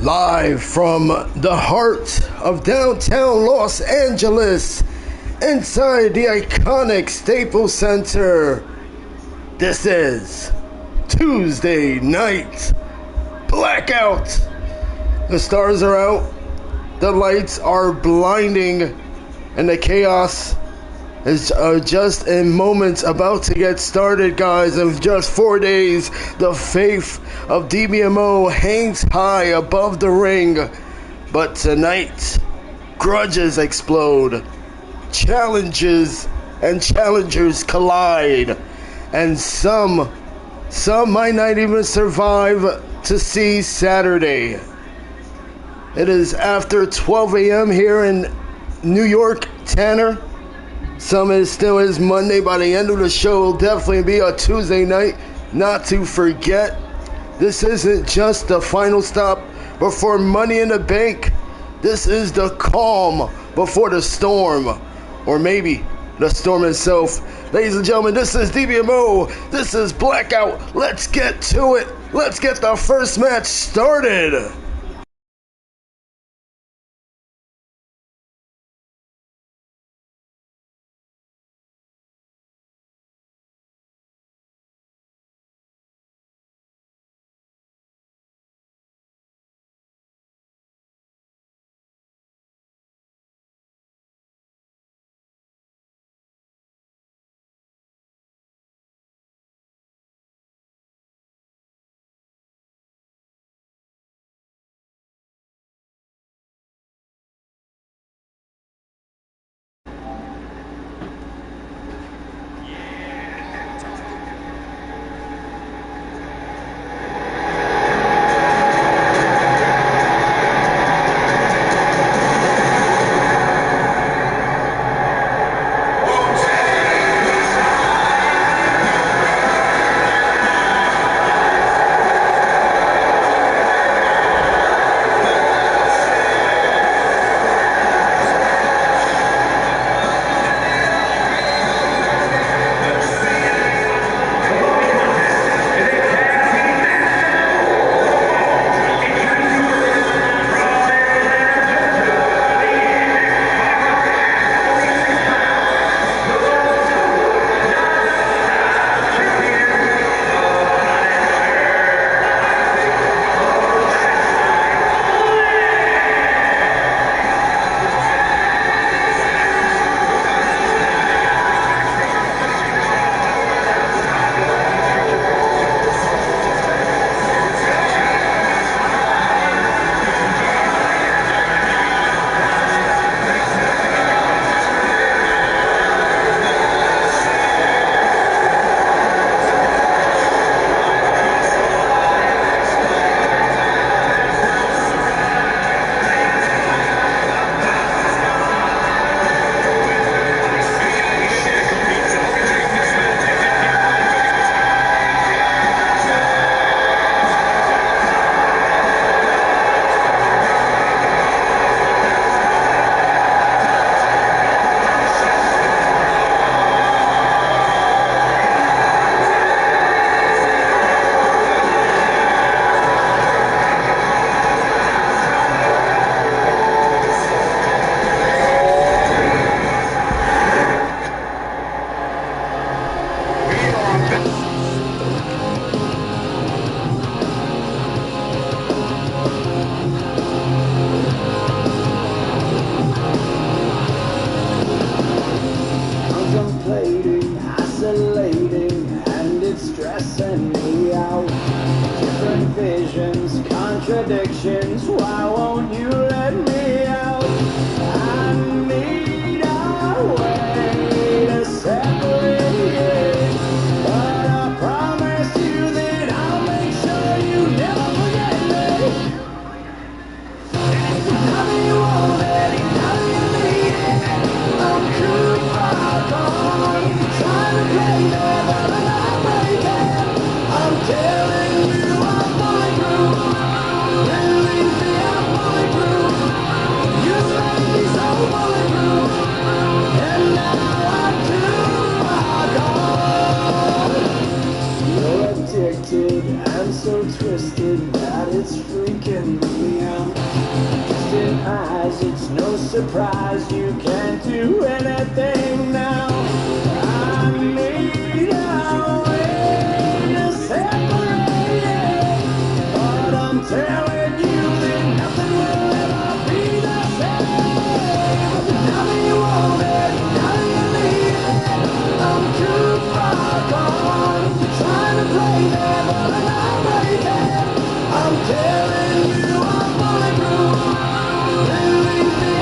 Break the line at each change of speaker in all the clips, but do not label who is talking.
Live from the heart of downtown Los Angeles, inside the iconic Staples Center, this is Tuesday Night Blackout. The stars are out, the lights are blinding, and the chaos is just in moments about to get started, guys. In just 4 days, the faith of Dbmo hangs high above the ring. But tonight, grudges explode, challenges and challengers collide, and some might not even survive to see Saturday. It is after 12 a.m. here in New York, Tanner. Some is still is Monday. By the end of the show, will definitely be a Tuesday night. Not to forget, this isn't just the final stop before Money in the Bank. This is the calm before the storm, or maybe the storm itself. Ladies and gentlemen, this is Dbmo. This is Blackout. Let's get to it. Let's get the first match started.
Contradictions, why won't you let me out? I need a way to separate, but I promise you that I'll make sure you never forget me. How do you want it? How do you need it? I'm too far gone, trying to play there, but I'm not breaking. I'm telling you I'm bulletproof. Release me out my groove. it's no surprise you can't do anything now. I need a way to separate it, but I'm telling you that nothing will ever be the same. Now that you want it, now that you need it, I'm too far gone to try to play them, but I'm not breaking. I'm telling you I'm bulletproof. Release me.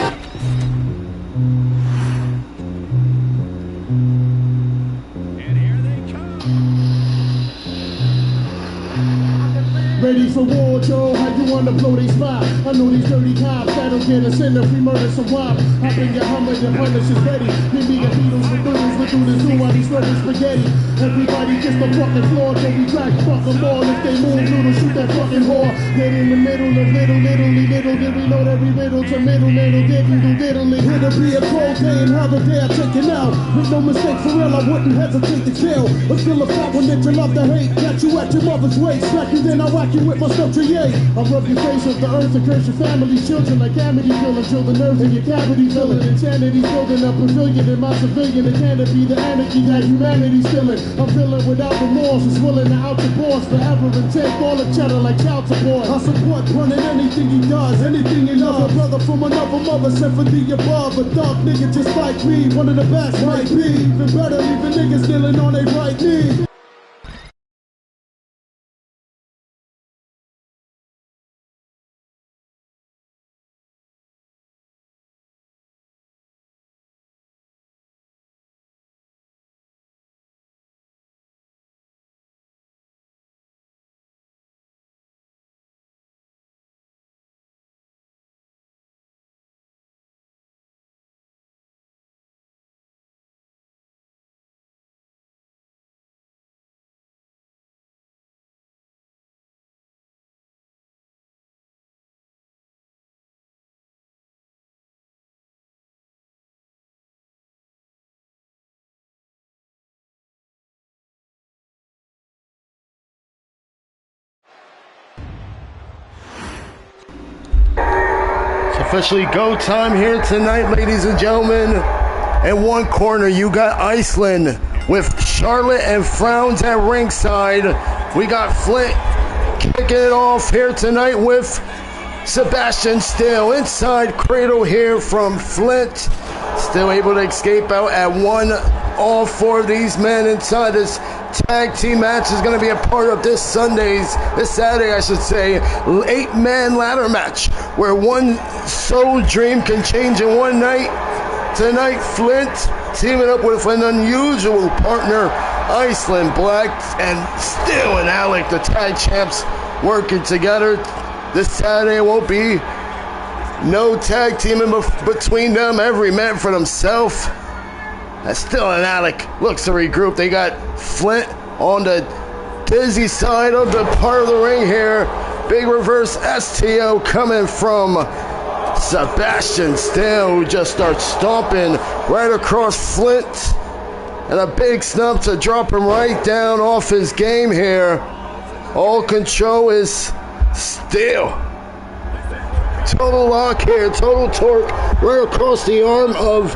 Ready for war, Joe? How you wanna blow they spot? I know these dirty cops that'll get us in if we murder some wop. I bring your Hummer, your punish is ready. Give me your Beatles with noodles, we do this, do while these spreading spaghetti. Everybody kiss the fucking floor till we crack fuck them all. If they move, noodles, shoot that fucking whore. Get in the middle of little, did we load every riddle to middle, didn't do diddly. It'll be a cold day and how the day I take it out. Make no mistake, for real, I wouldn't hesitate to kill. But still a fat one that you love to hate. Got you at your mother's waist, smack you then I whack you with my stuff to yay. I rub your face off the earth and curse your family, children like Amity filling, till the nerves in your cavity filling. Insanity building a pavilion in my civilian. It can't be the anarchy that humanity's feeling. I'm feeling without remorse, is willing to out the boss forever and take all the cheddar like child support. I support running anything he does, anything he loves. A brother from another mother sent for the above. A thug nigga just like me, one of the best might be. Even better, leaving niggas kneeling on their right knee.
Officially go time here tonight, ladies and gentlemen. In one corner, you got Iceland with Charlotte and Frowns at ringside. We got Flint kicking it off here tonight with Sebastian Steele. Inside cradle here from Flint. Still able to escape out at one. All four of these men inside this tag team match is going to be a part of this Saturday, I should say, 8-man ladder match where one soul dream can change in one night. Tonight, Flint teaming up with an unusual partner, Iceland Black, and Steele and Alec, the tag champs, working together. This Saturday won't be no tag teaming between them, every man for themselves. Still and Alec looks to regroup. They got Flint on the dizzy side of the part of the ring here. Big reverse STO coming from Sebastian Steele, who just starts stomping right across Flint. And a big snub to drop him right down off his game here. All control is Steele. Total lock here, total torque right across the arm of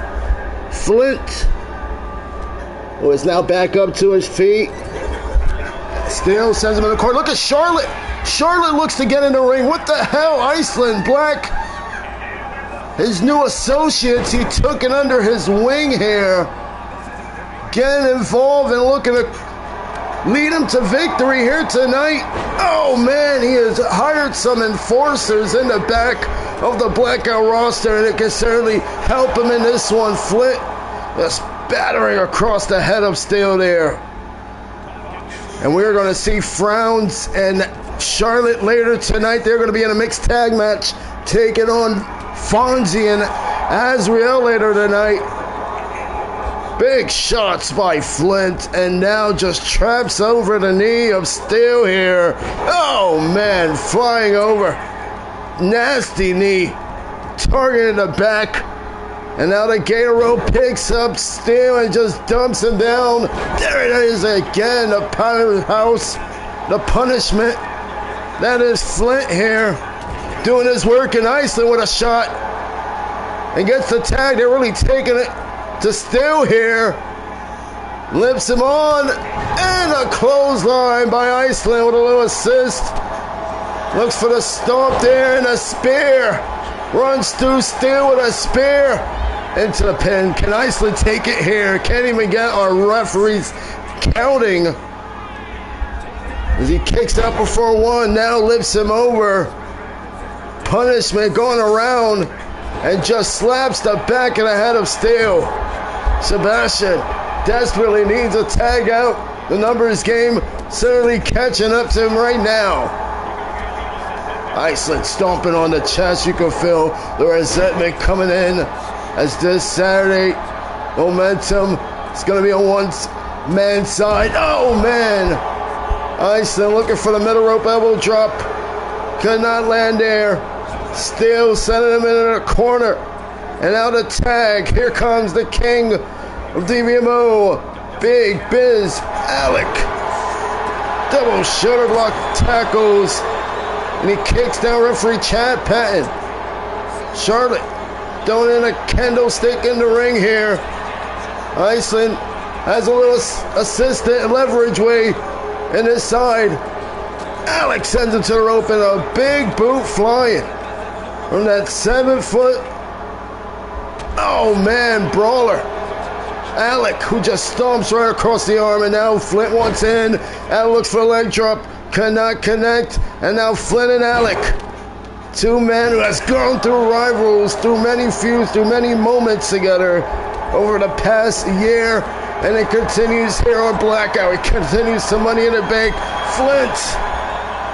Flint, who is now back up to his feet. Steele sends him in the corner. Look at Charlotte. Charlotte looks to get in the ring. What the hell? Iceland Black, his new associates, he took it under his wing here. Getting involved and looking to lead him to victory here tonight. Oh man, he has hired some enforcers in the back of the Blackout roster, and it can certainly help him in this one. Flint just battering across the head of Steele there. And we're going to see Frowns and Charlotte later tonight. They're going to be in a mixed tag match, taking on Fonzie and Azrael later tonight. Big shots by Flint, and now just traps over the knee of Steele here. Oh man, flying over. Nasty knee, targeting the back. And now the Gator picks up Steele and just dumps him down. There it is again, the powerhouse, the punishment. That is Flint here, doing his work in Iceland with a shot. and gets the tag. They're really taking it to Steel here. Lifts him on, and a clothesline by Iceland with a little assist. Looks for the stomp there, and a spear. Runs through Steel with a spear into the pin. Can Iceland take it here? Can't even get our referees counting. As he kicks out before one, now lifts him over. Punishment going around and just slaps the back of the head of Steel. Sebastian desperately needs a tag out. The numbers game certainly catching up to him right now. Iceland stomping on the chest. You can feel the resentment coming in as this Saturday momentum is going to be on one-man side. Oh, man. Iceland looking for the middle rope elbow drop. Could not land there. Still sending him into the corner. And now the tag. Here comes the king of Dbmo. Big Biz Alec. Double shoulder block tackles. And he kicks down referee Chad Patton. Charlotte throwing in a candlestick in the ring here. Iceland has a little assistant leverage way in his side. Alex sends him to the rope and a big boot flying from that 7-foot. Oh man, brawler. Alec, who just stomps right across the arm, and now Flint wants in. Alec looks for a leg drop. Cannot connect, and now Flynn and Alec, two men who has gone through rivals, through many feuds, through many moments together over the past year, and it continues here on Blackout. It continues to Money in the Bank. Flint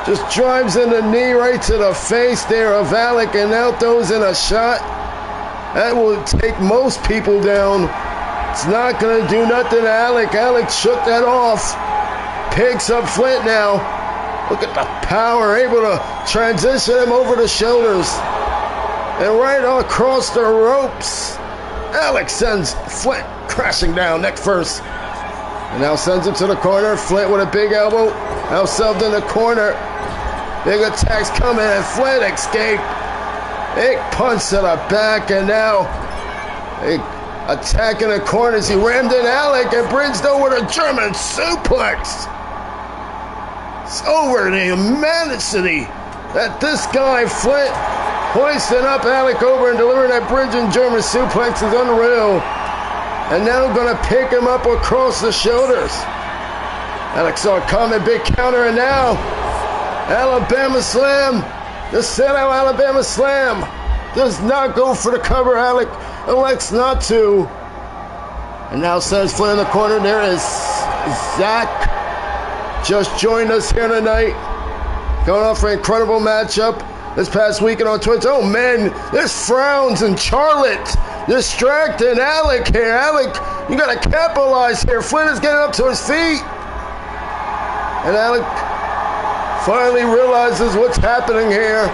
just drives in the knee right to the face there of Alec, and now throws in a shot that will take most people down. It's not going to do nothing to Alec. Alec shook that off. Picks up Flint now. Look at the power, able to transition him over the shoulders. And right across the ropes, Alex sends Flint crashing down neck first. And now sends him to the corner. Flint with a big elbow. Now shoved in the corner. Big attacks coming, and Flint escaped. Big punch to the back, and now big attack in the corners. He rammed in Alec and bridged over the German suplex. It's over the immensity that this guy, Flint, hoisting up Alec over and delivering that bridge and German suplex is unreal. And now going to pick him up across the shoulders. Alec saw it coming, big counter, and now Alabama Slam. The set-out Alabama Slam does not go for the cover. Alec elects not to. And now sends Flint in the corner. There is Zach. Just joined us here tonight. Going off for an incredible matchup this past weekend on Twitch. Oh man, there's Frowns and Charlotte distracting Alec here. Alec, you gotta capitalize here. Flint is getting up to his feet. And Alec finally realizes what's happening here.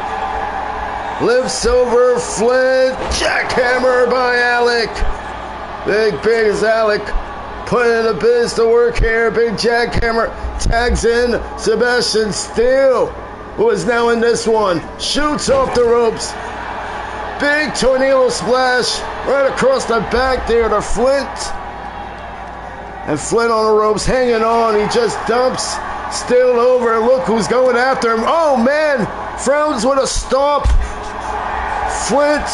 Lifts over Flint. Jackhammer by Alec. Big is Alec. Putting the biz to work here. Big jackhammer. Tags in Sebastian Steel, who is now in this one. Shoots off the ropes. Big tornado splash right across the back there to Flint. And Flint on the ropes, hanging on. He just dumps Steel over. Look who's going after him. Oh, man. Frowns with a stomp. Flint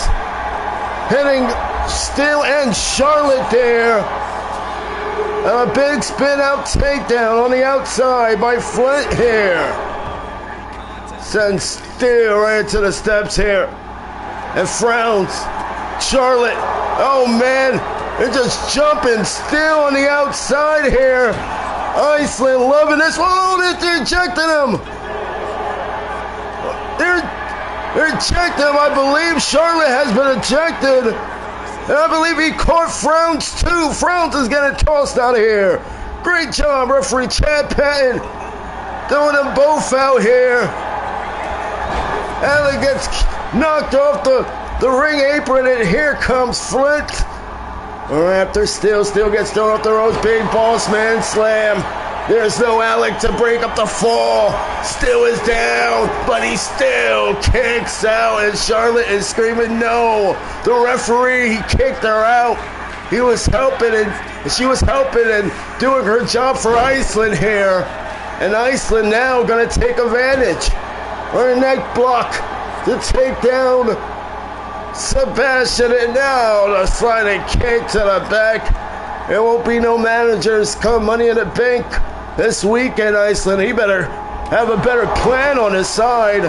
hitting Steel and Charlotte there. And a big spin-out takedown on the outside by Flint here. Sends Steel right into the steps here. And Frowns. Charlotte. Oh, man. They're just jumping. Steel on the outside here. Iceland loving this. Oh, they're ejecting him. They're ejecting him. I believe Charlotte has been ejected. And I believe he caught Frowns too. Frowns is getting tossed out of here. Great job, referee Chad Patton. Throwing them both out here. Alec gets knocked off the ring apron, and here comes Flint. After Steel gets thrown off the ropes. Big boss man slam. There's no Alec to break up the fall. Still is down, but he still kicks out, and Charlotte is screaming no. The referee, he kicked her out. He was helping, and she was helping and doing her job for Iceland here. And Iceland now gonna take advantage. Or a neck block to take down Sebastian, and now the sliding kick to the back. There won't be no managers come Money in the Bank this weekend, Iceland. He better have a better plan on his side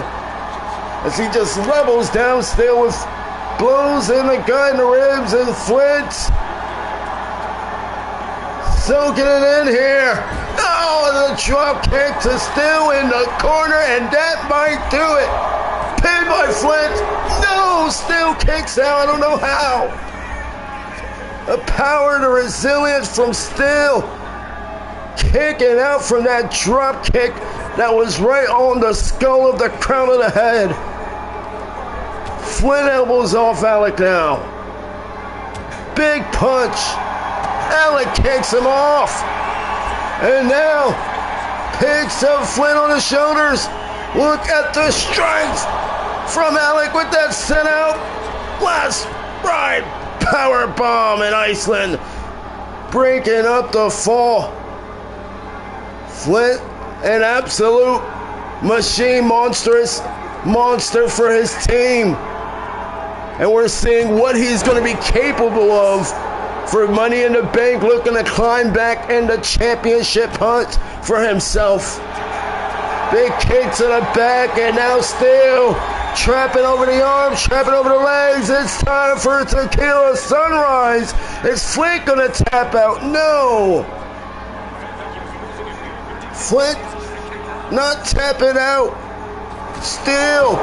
as he just levels down still with blows in the guy in the ribs, and Flint soaking it in here. Oh, the drop kick to Still in the corner, and that might do it. Pinned by Flint. No, Still kicks out. I don't know how. The power and the resilience from Still. Kicking out from that drop kick that was right on the skull of the crown of the head. Flint elbows off Alec now. Big punch. Alec kicks him off. And now picks up Flint on his shoulders. Look at the strength from Alec with that set out. Last ride power bomb in Iceland. Breaking up the fall. Flint, an absolute machine, monstrous monster for his team. And we're seeing what he's going to be capable of for Money in the Bank, looking to climb back in the championship hunt for himself. Big kick to the back, and now Still trapping over the arms, trapping over the legs. It's time for a tequila sunrise. Is Flint going to tap out? No. Flint not tapping out. Still.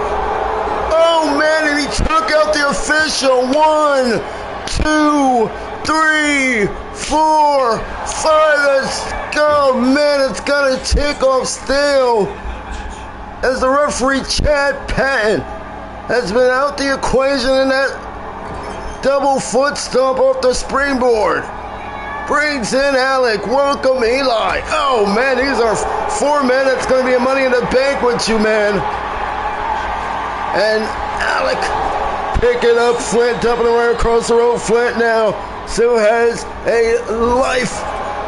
Oh man, and he took out the official. 1, 2, 3, 4, 5. Let's go. Man, it's gonna tick off Still as the referee Chad Patton has been out the equation in that double foot stomp off the springboard. Brings in Alec. Welcome, Eli. Oh, man, these are 4 men that's going to be a Money in the Bank with you, man. And Alec picking up Flint, dumping him right across the road. Flint now still has a life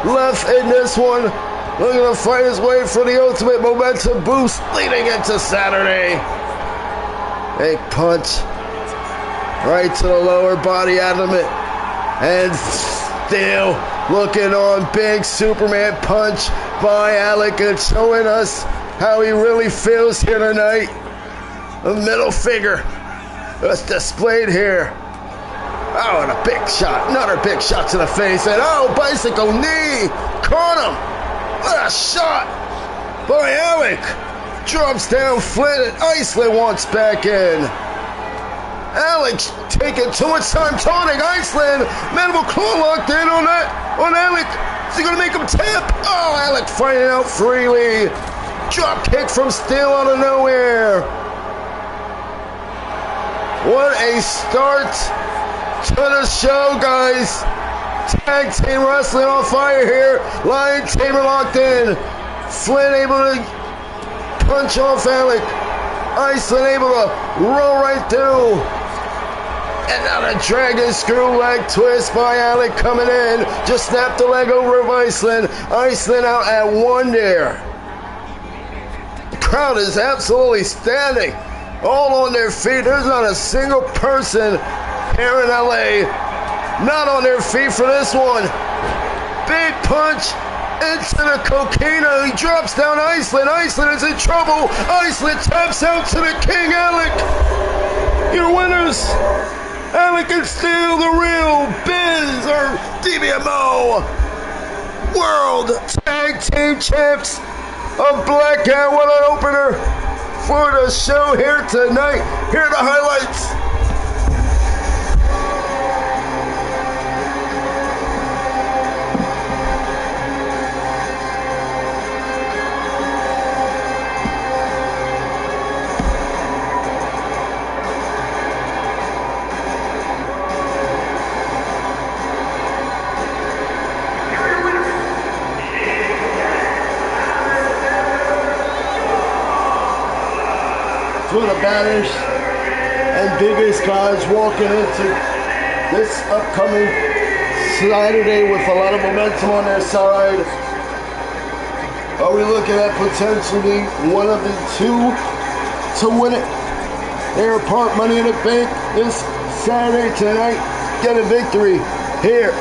left in this one. Looking to fight his way for the ultimate momentum boost leading into Saturday. Big punch right to the lower body element. And Still looking on. Big Superman punch by Alec, and showing us how he really feels here tonight. A middle finger that's displayed here. Oh, and a big shot. Another big shot to the face. And oh, bicycle knee. Caught him. What a shot by Alec. Drops down Flint, and Iceland wants back in. Alec taking too much time taunting Iceland. Mandible claw locked in on Alec. Is he going to make him tap? Oh, Alec fighting out freely. Drop kick from Still out of nowhere. What a start to the show, guys. Tag team wrestling on fire here. Lion Tamer locked in. Flint able to punch off Alec. Iceland able to roll right through. And now the dragon screw leg twist by Alec coming in. Just snapped the leg over of Iceland. Iceland out at 1 there. The crowd is absolutely standing. All on their feet. There's not a single person here in LA not on their feet for this one. Big punch into the cocaine. He drops down Iceland. Iceland is in trouble. Iceland taps out to the king, Alec. Your winners, Alec and Still, the real Biz, or Dbmo World Tag Team Champs of Blackout. What an opener for the show here tonight. Here are the highlights. the baddest and biggest guys walking into this upcoming Saturday with a lot of momentum on their side. Are we looking at potentially one of the two to win it? They're part Money in the Bank this Saturday tonight. Get a victory here.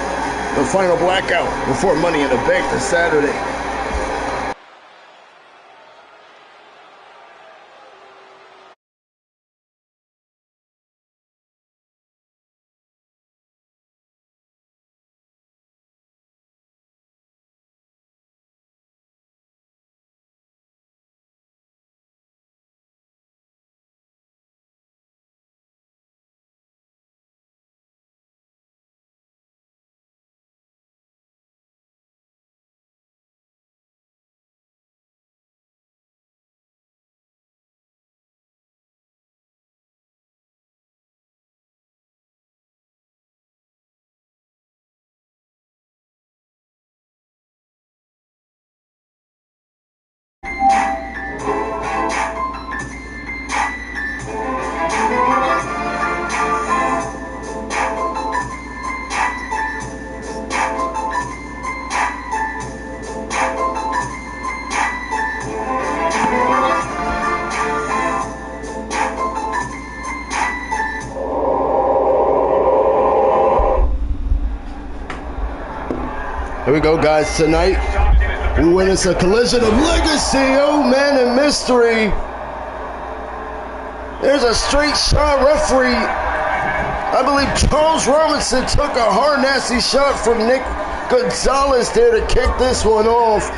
The final blackout before Money in the Bank this Saturday. Here we go, guys. Tonight, we witness a collision of legacy, old man, and mystery. There's a straight shot. Referee, I believe Charles Robinson, took a hard, nasty shot from Nick Gonzalez there to kick this one off.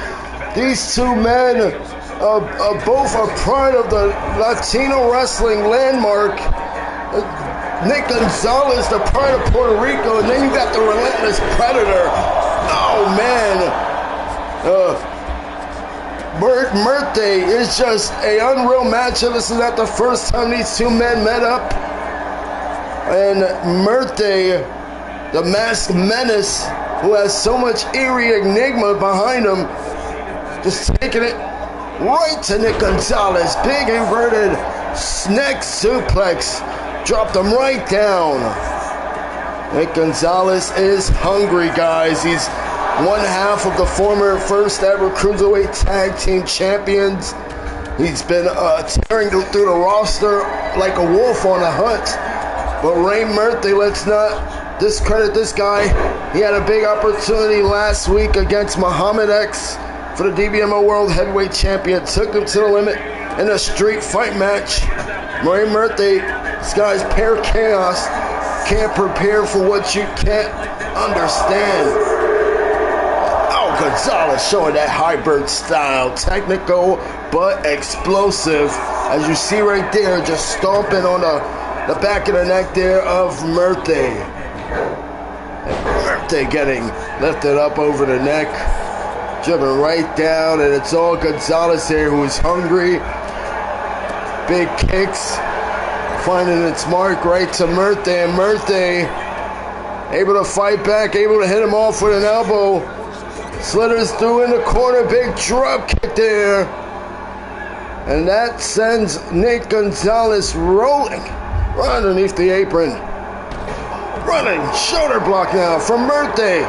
These two men both are part of the Latino wrestling landmark. Nick Gonzalez, the pride of Puerto Rico, and then you got the relentless predator. Oh man, Muerte is just an unreal matchup. This is not the first time these two men met up. And Muerte, the masked menace, who has so much eerie enigma behind him, just taking it right to Nick Gonzalez. Big inverted neck suplex. Dropped him right down. Nick Gonzalez is hungry, guys. He's one half of the former first ever Cruiserweight Tag Team Champions. He's been tearing through the roster like a wolf on a hunt. But Ray Muerte, let's not discredit this guy. He had a big opportunity last week against Muhammad X for the Dbmo World Heavyweight Champion. Took him to the limit in a street fight match. Ray Muerte, this guy's pure chaos. Can't prepare for what you can't understand. Oh, Gonzalez showing that hybrid style. Technical but explosive. As you see right there, just stomping on the back of the neck there of Muerte. Muerte getting lifted up over the neck. Driven right down, and it's all Gonzalez here who is hungry. Big kicks. Finding its mark right to Muerte, and Muerte able to fight back, able to hit him off with an elbow. Slithers through in the corner, big drop kick there. And that sends Nick Gonzalez rolling right underneath the apron. Running shoulder block now from Muerte.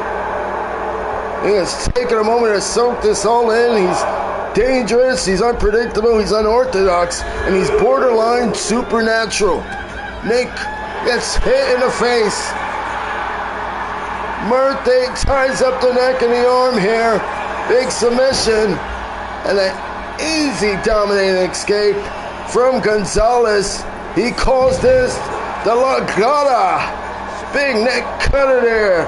He has taken a moment to soak this all in. He's dangerous, he's unpredictable, he's unorthodox, and he's borderline supernatural. Nick gets hit in the face. Muerte ties up the neck and the arm here. Big submission. And an easy dominating escape from Gonzalez. He calls this the Lagada. Big neck cutter there.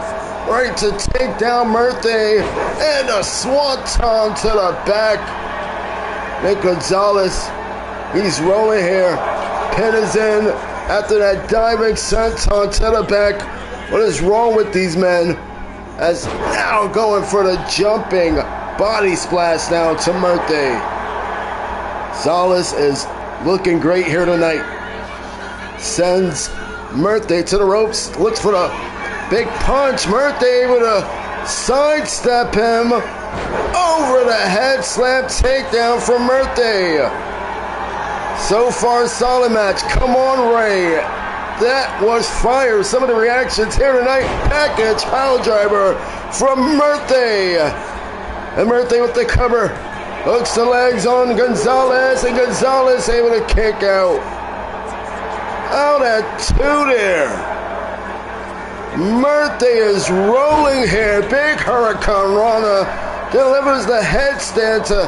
Right to take down Muerte, and a swanton to the back. Nick Gonzalez, he's rolling here. Pin is in after that diving senton to the back. What is wrong with these men? As now going for the jumping body splash now to Muerte. Gonzalez is looking great here tonight. Sends Muerte to the ropes, looks for the big punch. Muerte able to sidestep him. Over the head slam takedown from Muerte. So far, solid match. Come on, Ray. That was fire. Some of the reactions here tonight. Package pile driver from Muerte. And Muerte with the cover. Hooks the legs on Gonzalez, and Gonzalez able to kick out. Out at 2 there. Muerte is rolling here. Big Hurricane Rana delivers the headstand to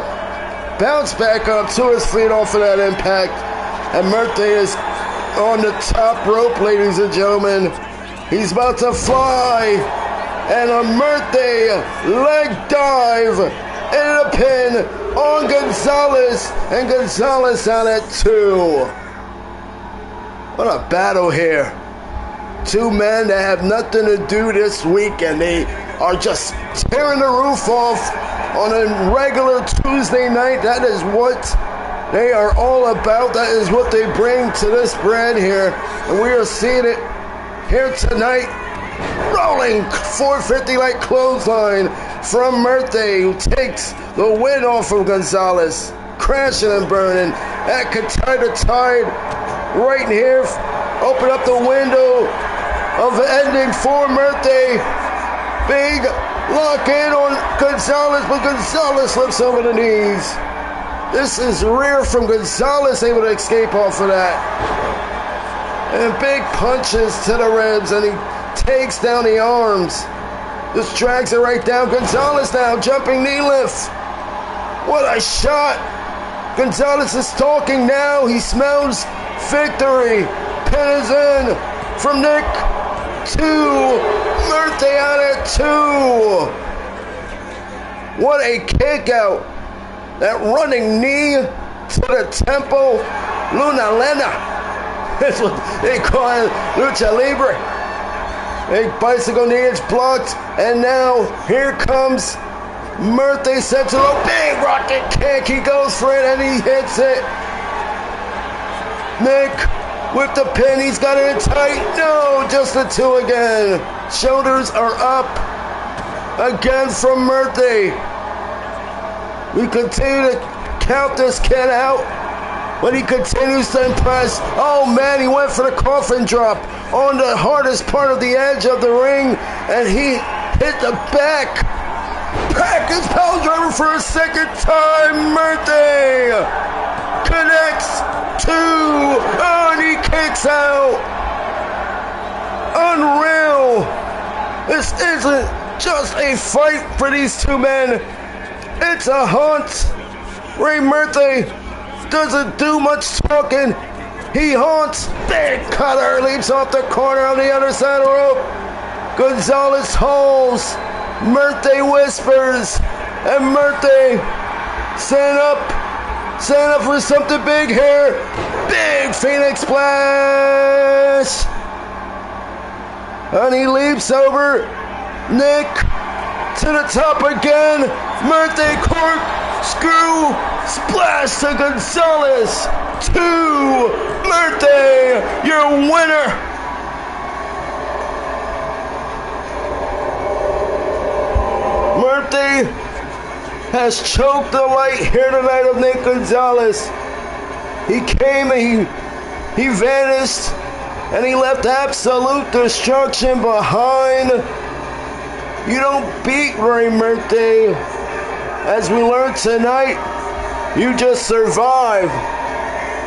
bounce back up to his feet off of that impact. And Muerte is on the top rope, ladies and gentlemen. He's about to fly. And a Muerte leg dive and a pin on Gonzalez. And Gonzalez out at 2. What a battle here. Two men that have nothing to do this week, and they are just tearing the roof off on a regular Tuesday night. That is what they are all about. That is what they bring to this brand here. And we are seeing it here tonight. Rolling 450 like clothesline from Muerte, who takes the win off of Gonzalez. Crashing and burning. That could tie the tide right here. Open up the window of ending for Muerte. Big lock in on Gonzalez, but Gonzalez slips over the knees. This is rear from Gonzalez, able to escape off of that. And big punches to the ribs, and he takes down the arms. Just drags it right down. Gonzalez now, jumping knee lift. What a shot. Gonzalez is talking now. He smells victory. Pin is in from Nick. 2. Muerte out at 2. What a kick out. That running knee to the temple. Luna Lena. That's what they call it. Lucha Libre. Big bicycle knee is blocked. And now here comes Muerte Central. Big rocket kick. He goes for it and he hits it. Nick with the pin, he's got it in tight. No, just the 2 again. Shoulders are up again from Muerte. We continue to count this kid out, but he continues to impress. Oh man, he went for the coffin drop on the hardest part of the edge of the ring, and he hit the back. Package power driver for a second time. Muerte connects 2, and he kicks out. Unreal. This isn't just a fight for these two men. It's a hunt. Ray Muerte doesn't do much talking. He haunts. Big cutter leaps off the corner on the other side of the rope. Gonzalez holds. Muerte whispers. And Muerte stand up for something big here. Big Phoenix splash. And he leaps over Nick to the top again. Muerte cork screw splash to Gonzalez. 2. Muerte, your winner. Muerte has choked the light here tonight of Nick Gonzalez. He came and he vanished, and he left absolute destruction behind. You don't beat Ray Muerte. As we learned tonight, you just survive.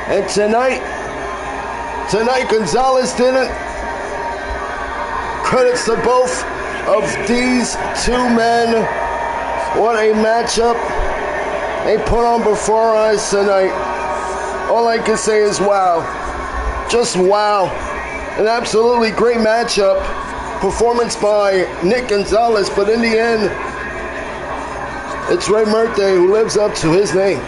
And tonight Gonzalez didn't. Credits to both of these two men. What a matchup they put on before our eyes tonight. All I can say is wow. Just wow. An absolutely great matchup. Performance by Nick Gonzalez, but in the end, it's Ray Muerte who lives up to his name.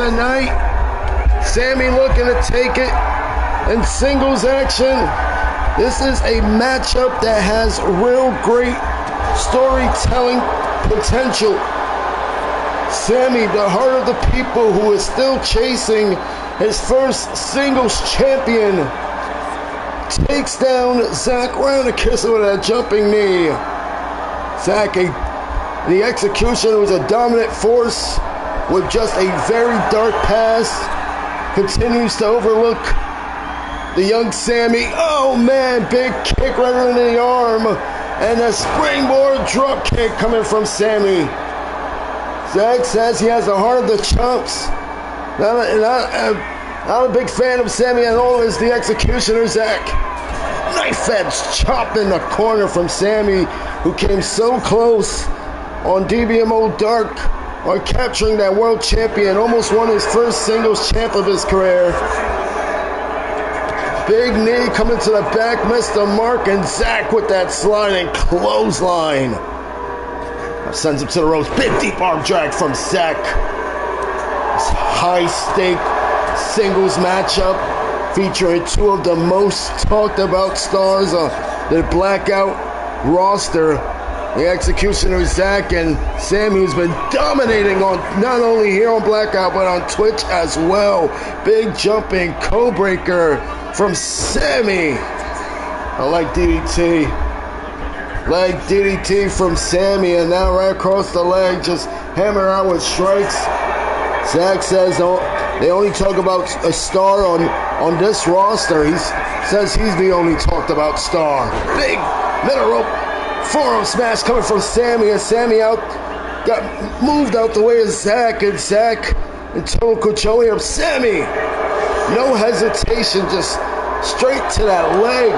tonight. Sammy looking to take it in singles action. This is a matchup that has real great storytelling potential. Sammy, the heart of the people, who is still chasing his first singles champion, takes down Zach round a kiss with a jumping knee. Zach, the executioner, was a dominant force with just a very dark past, continues to overlook the young Sammy. Oh man, big kick right into the arm, and a springboard drop kick coming from Sammy. Zach says he has the heart of the chumps. Not a big fan of Sammy at all. Is the executioner, Zach. Knife edge chop in the corner from Sammy, who came so close on Dbmo Dark on capturing that world champion. Almost won his first singles champ of his career. Big knee coming to the back, missed the mark, and Zach with that sliding clothesline. Sends him to the ropes. Big deep arm drag from Zach. This high-stake singles matchup featuring two of the most talked about stars on the Blackout roster. The executioner Zach and Sammy, who's been dominating on not only here on Blackout but on Twitch as well. Big jumping co-breaker from Sammy. I like DDT. Leg DDT from Sammy, and now right across the leg, just hammer out with strikes. Zach says they only talk about a star on this roster. He says he's the only talked about star. Big middle rope forearm smash coming from Sammy, and Sammy got moved out the way of Zach, and Zach in total control here of Sammy. No hesitation, just straight to that leg.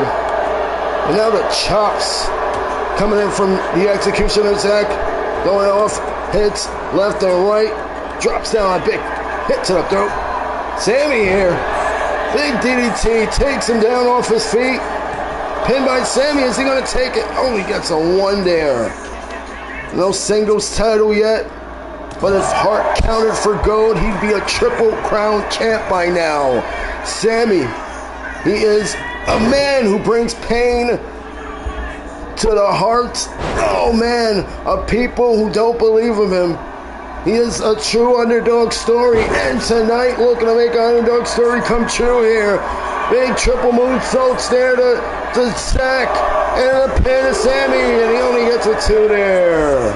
And now the chops coming in from the executioner, Zach, going off, hits left and right, drops down a big hit to the throat. Sammy here, big DDT, takes him down off his feet. Pinned by Sammy, is he going to take it? Only gets a one there. No singles title yet, but if Hart counted for gold, he'd be a triple crown champ by now. Sammy, he is a man who brings pain to the hearts, oh man, of people who don't believe in him. He is a true underdog story, and tonight looking to make an underdog story come true here. Big triple moonsaults there to Zach, and a pin to Sammy, and he only gets a two there.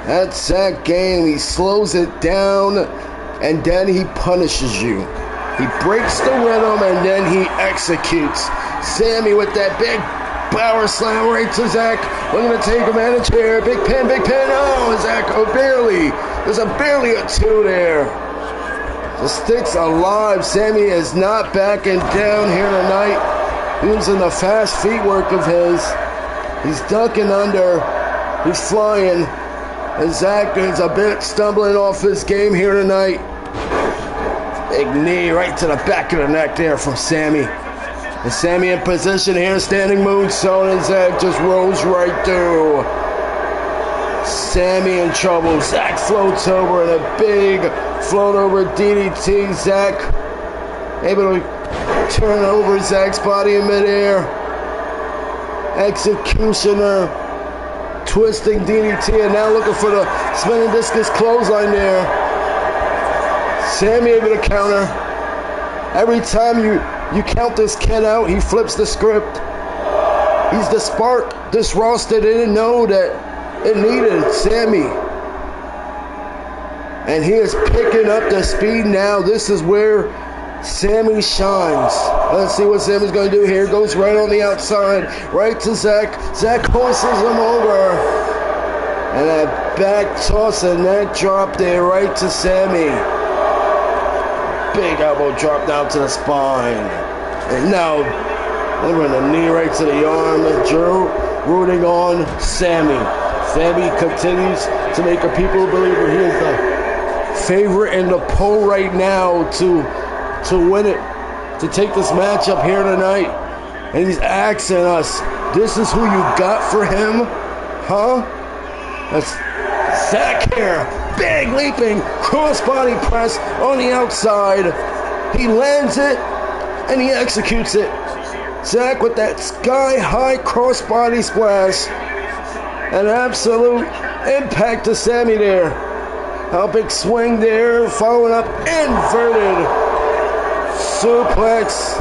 That's Zach game. He slows it down, and then he punishes you. He breaks the rhythm, and then he executes. Sammy with that big power slam right to Zach. Looking to take advantage here. Big pin, big pin. Oh, Zach, barely. There's barely a two there. The stick's alive. Sammy is not backing down here tonight. Using the fast feet work of his. He's ducking under. He's flying. And Zach is a bit stumbling off his game here tonight. Big knee right to the back of the neck there from Sammy. And Sammy in position here, standing moonsault, and Zach just rolls right through. Sammy in trouble. Zach floats over in a big float over DDT. Zach able to turn over Zach's body in midair. Executioner twisting DDT, and now looking for the spinning discus clothesline there. Sammy able to counter. Every time you count this kid out, he flips the script. He's the spark this roster didn't know that it needed. Sammy. And he is picking up the speed now. This is where Sammy shines. Let's see what Sammy's going to do here. Goes right on the outside. Right to Zach. Zach horses him over. And that back toss and that drop there right to Sammy. Big elbow drop down to the spine. And now, delivering a knee right to the arm. Drew rooting on Sammy. Sammy continues to make a people believer. He is the favorite in the poll right now to win it, to take this matchup here tonight. And he's asking us, this is who you got for him? Huh? That's Zach here. big leaping crossbody press on the outside. He lands it and he executes it. Zach with that sky-high crossbody splash. An absolute impact to Sammy there. A big swing there, following up inverted suplex.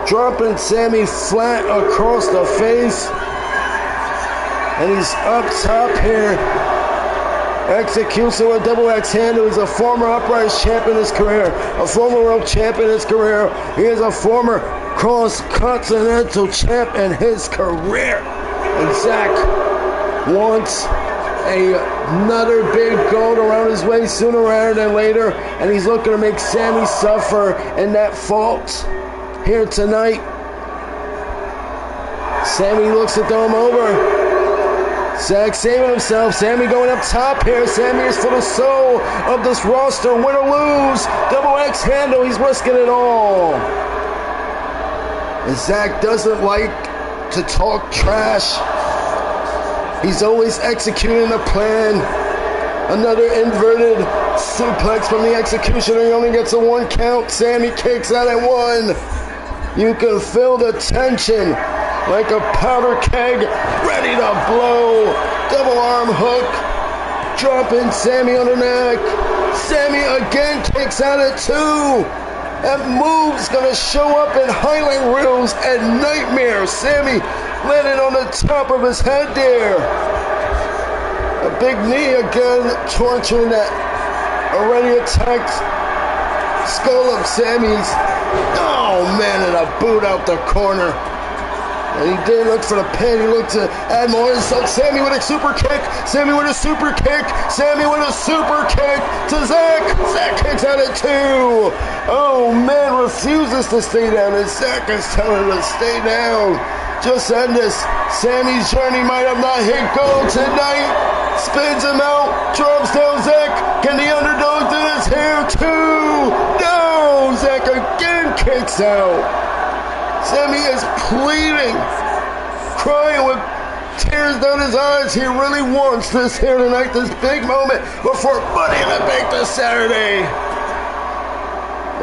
Dropping Sammy flat across the face. And he's up top here. Executes with a double axe handle. He's a former upright champ in his career. A former world champ in his career. He is a former cross-continental champ in his career. And Zach wants another big gold around his way sooner rather than later. And he's looking to make Sammy suffer in that fault here tonight. Sammy looks to throw him over. Zach saving himself. Sammy going up top here. Sammy is for the soul of this roster. Win or lose. Double X handle. He's risking it all. And Zach doesn't like to talk trash. He's always executing the plan. Another inverted suplex from the executioner. He only gets a 1 count. Sammy kicks out at 1. You can feel the tension. Like a powder keg, ready to blow. Double arm hook, dropping Sammy on the neck. Sammy again kicks out at 2. That move's gonna show up in highlight reels and nightmares. Sammy landing on the top of his head there. A big knee again, torturing that already attacked skull of Sammy's. Oh man, and a boot out the corner. And he did look for the pin. He looked to add more insult. Sammy with a super kick. Sammy with a super kick. Sammy with a super kick to Zach. Zach kicks out at 2. Oh, man, refuses to stay down. And Zach is telling him to stay down. Just end this. Sammy's journey might have not hit gold tonight. Spins him out. Drops down Zach. Can the underdog do this here too? No! Zach again kicks out. Sammy is pleading, crying with tears down his eyes. He really wants this here tonight, this big moment before Money in the Bank this Saturday.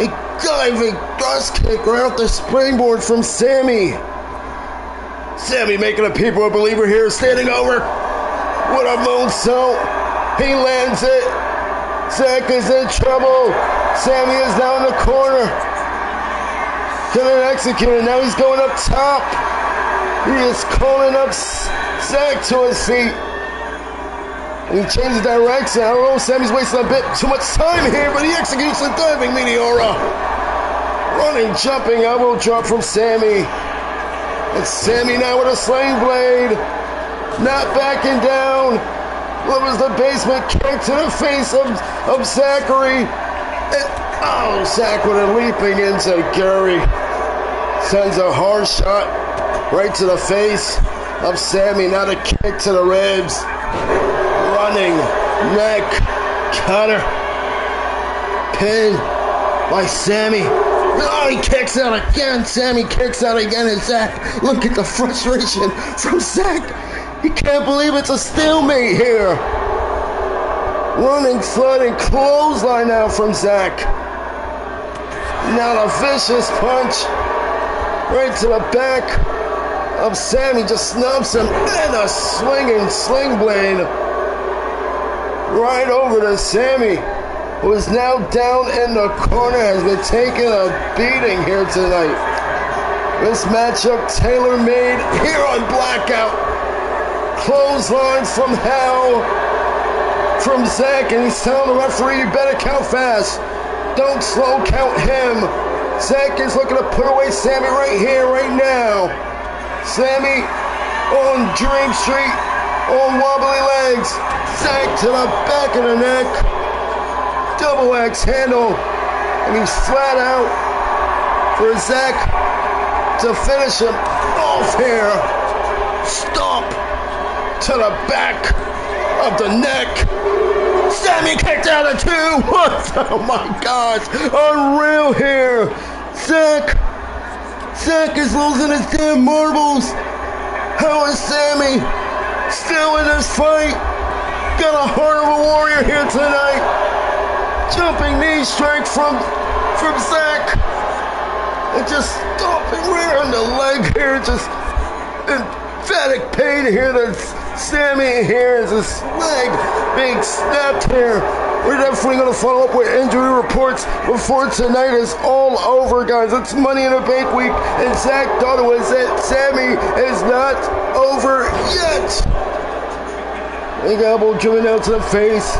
A diving dust kick right off the springboard from Sammy. Sammy making a people a believer here, standing over with a moonsault. He lands it. Zach is in trouble. Sammy is down the corner. Couldn't execute it. Now he's going up top. He is calling up Zach to his feet. And he changes direction. I don't know, Sammy's wasting a bit too much time here, but he executes a diving Meteora. Running, jumping elbow drop from Sammy. And Sammy now with a sling blade. Not backing down. Delivers the basement kick to the face of Zachary. And, oh, Zach with a leaping into Gary. Sends a hard shot right to the face of Sammy. Now the kick to the ribs. Running neck cutter. Pin by Sammy. Oh, he kicks out again. Sammy kicks out again. And Zach, look at the frustration from Zach. He can't believe it's a stalemate here. Running, sliding, clothesline now from Zach. Now a vicious punch right to the back of Sammy. Just snubs him. And a swinging sling blade right over to Sammy, who is now down in the corner, has been taking a beating here tonight. This matchup tailor-made here on Blackout. Clotheslines from hell from Zach, and he's telling the referee, you better count fast. Don't slow count him. Zach is looking to put away Sammy right here, right now. Sammy on Dream Street, on wobbly legs. Zach to the back of the neck. Double axe handle. And he's flat out for Zach to finish him off here. Stomp to the back of the neck. Sammy kicked out of 2. What? Oh my God. Unreal here. Zach is losing his damn marbles. How is Sammy still in this fight? got a heart of a warrior here tonight. Jumping knee strike from Zach. And just stomping right on the leg here. Just emphatic pain here. That's Sammy here. His leg being snapped here. We're definitely going to follow up with injury reports before tonight is all over, guys. It's Money in the Bank week, and Zach thought it was it. Sammy is not over yet. Big elbow driven down to the face.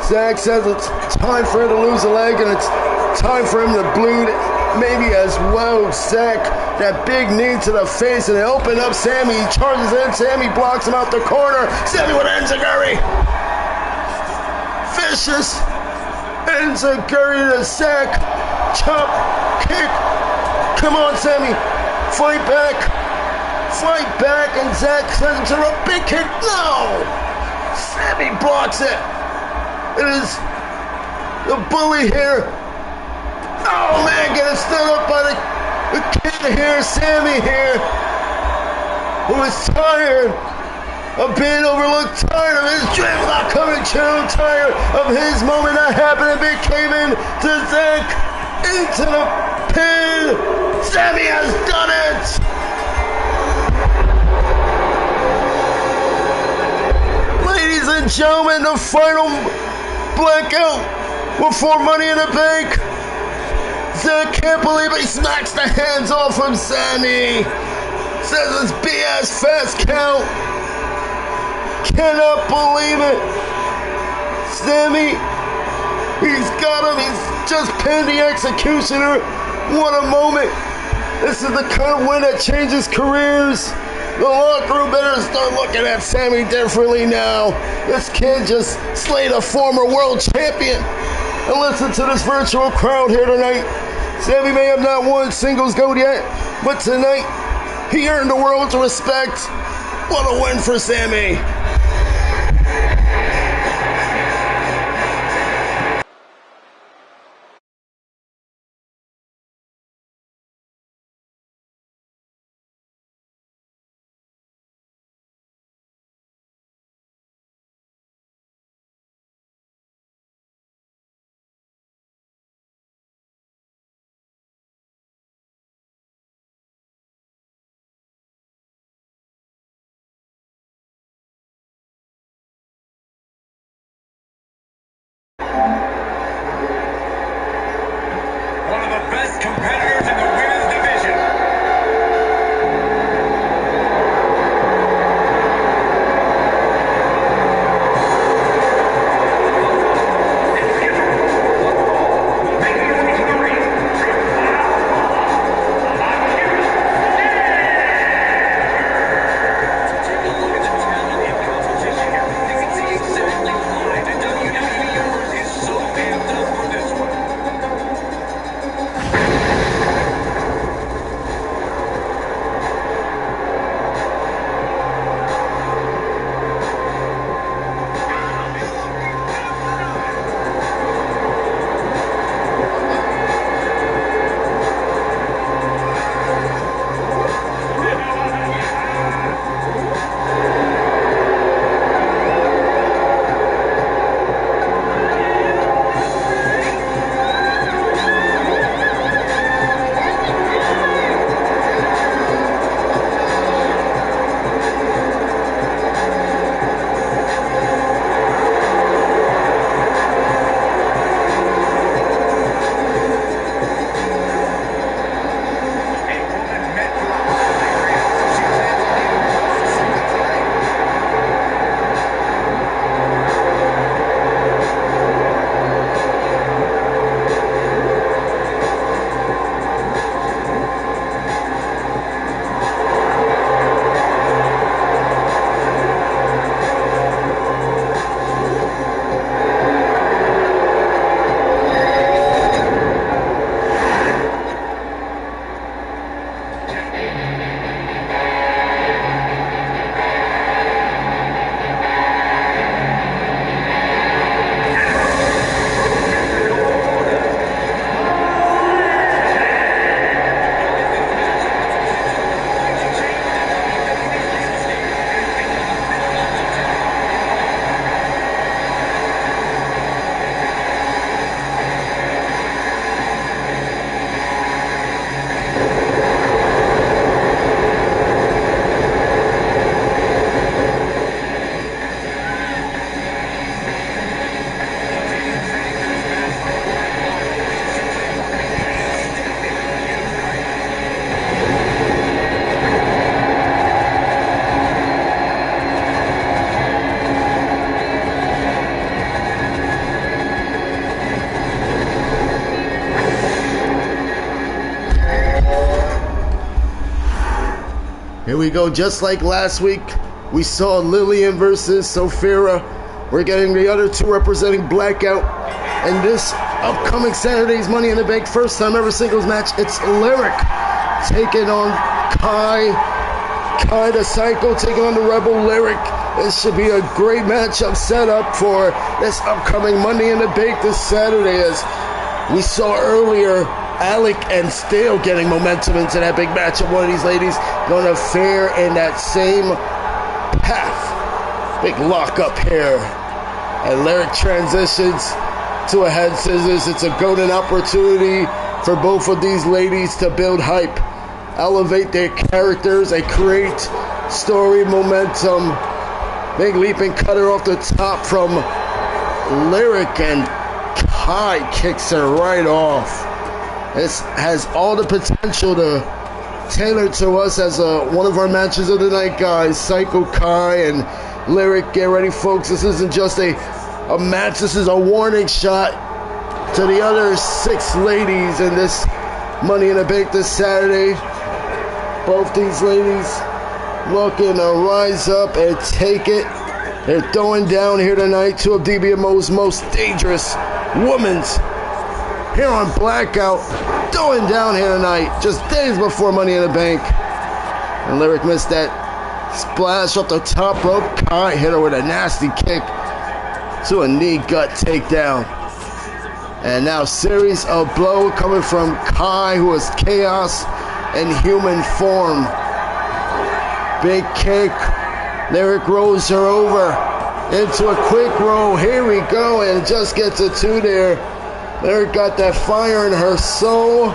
Zach says it's time for him to lose a leg, and it's time for him to bleed maybe as well. Zach, that big knee to the face, and they open up Sammy. He charges in. Sammy blocks him out the corner. Sammy with enziguri. Vicious enziguri to Zach. Chop, kick. Come on, Sammy. Fight back. Fight back. And Zach sends him to a big kick. No! Sammy blocks it. It is the bully here. Oh man, getting stood up by the kid here, Sammy here, who is tired of being overlooked, tired of his dreams not coming true, tired of his moment not happening, but came in to Zach into the pin. Sammy has done it. Ladies and gentlemen, the final Blackout before Money in the Bank. Zach can't believe he smacks the hands off from Sammy. Says it's BS fast count. Cannot believe it. Sammy, he's got him. He's just pinned the executioner. What a moment. This is the kind of win that changes careers. The locker room better start looking at Sammy differently now. This kid just slayed a former world champion. And listen to this virtual crowd here tonight. Sammy may have not won singles gold yet, but tonight he earned the world's respect. What a win for Sammy.
One of the best competitors in the women's division.
Here we go, just like last week, we saw Lillian versus Sophia. We're getting the other two representing Blackout. And this upcoming Saturday's Money in the Bank first time ever singles match, it's Lyric taking on Kai. Kai the Psycho taking on the Rebel Lyric. This should be a great matchup set up for this upcoming Money in the Bank this Saturday. As we saw earlier, Alec and Stale getting momentum into that big matchup. One of these ladies going to fare in that same path. Big lock up here. And Lyric transitions to a head scissors. It's a golden opportunity for both of these ladies to build hype, elevate their characters, and create story momentum. Big leaping cutter off the top from Lyric, and Kai kicks her right off. This has all the potential to tailor to us as one of our matches of the night, guys. Psycho Kai and Lyric, get ready, folks. This isn't just a match. This is a warning shot to the other 6 ladies in this Money in the Bank this Saturday. Both these ladies looking to rise up and take it. They're throwing down here tonight. 2 of Dbmo's most dangerous women's here on Blackout, throwing down here tonight, just days before Money in the Bank. And Lyric missed that splash up the top rope. Kai hit her with a nasty kick to a knee gut takedown. And now series of blow coming from Kai, who is chaos in human form. Big kick. Lyric rolls her over into a quick roll. Here we go, and just gets a 2 there. Lyric got that fire in her soul,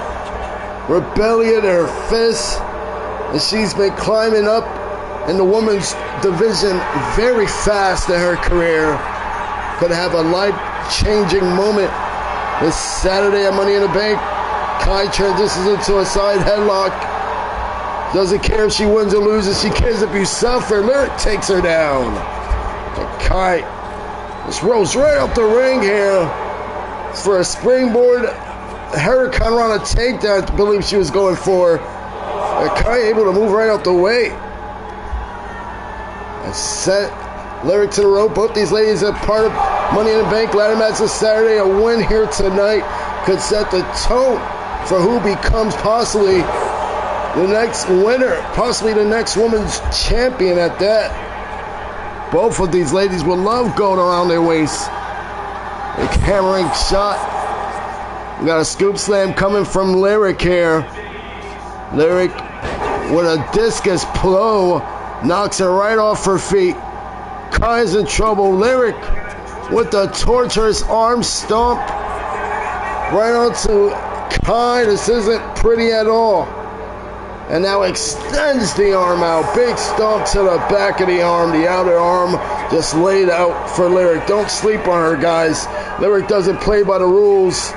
rebellion in her fists, and she's been climbing up in the women's division very fast in her career. Could have a life-changing moment this Saturday at Money in the Bank. Kai transitions into a side headlock. Doesn't care if she wins or loses. She cares if you suffer. Lyric takes her down. And Kai just rolls right up the ring here for a springboard Hurricane Rana takedown, I believe she was going for. And Kai able to move right out the way. And set Lyric to the rope. Both these ladies are part of Money in the Bank ladder match this Saturday. A win here tonight could set the tone for who becomes possibly the next winner, possibly the next women's champion at that. Both of these ladies will love going around their waist. A hammering shot. We got a scoop slam coming from Lyric here. Lyric with a discus blow knocks her right off her feet. Kai's in trouble. Lyric with the torturous arm stomp right onto Kai. This isn't pretty at all. And now extends the arm out. Big stomp to the back of the arm. The outer arm just laid out for Lyric. Don't sleep on her, guys. Lyric doesn't play by the rules,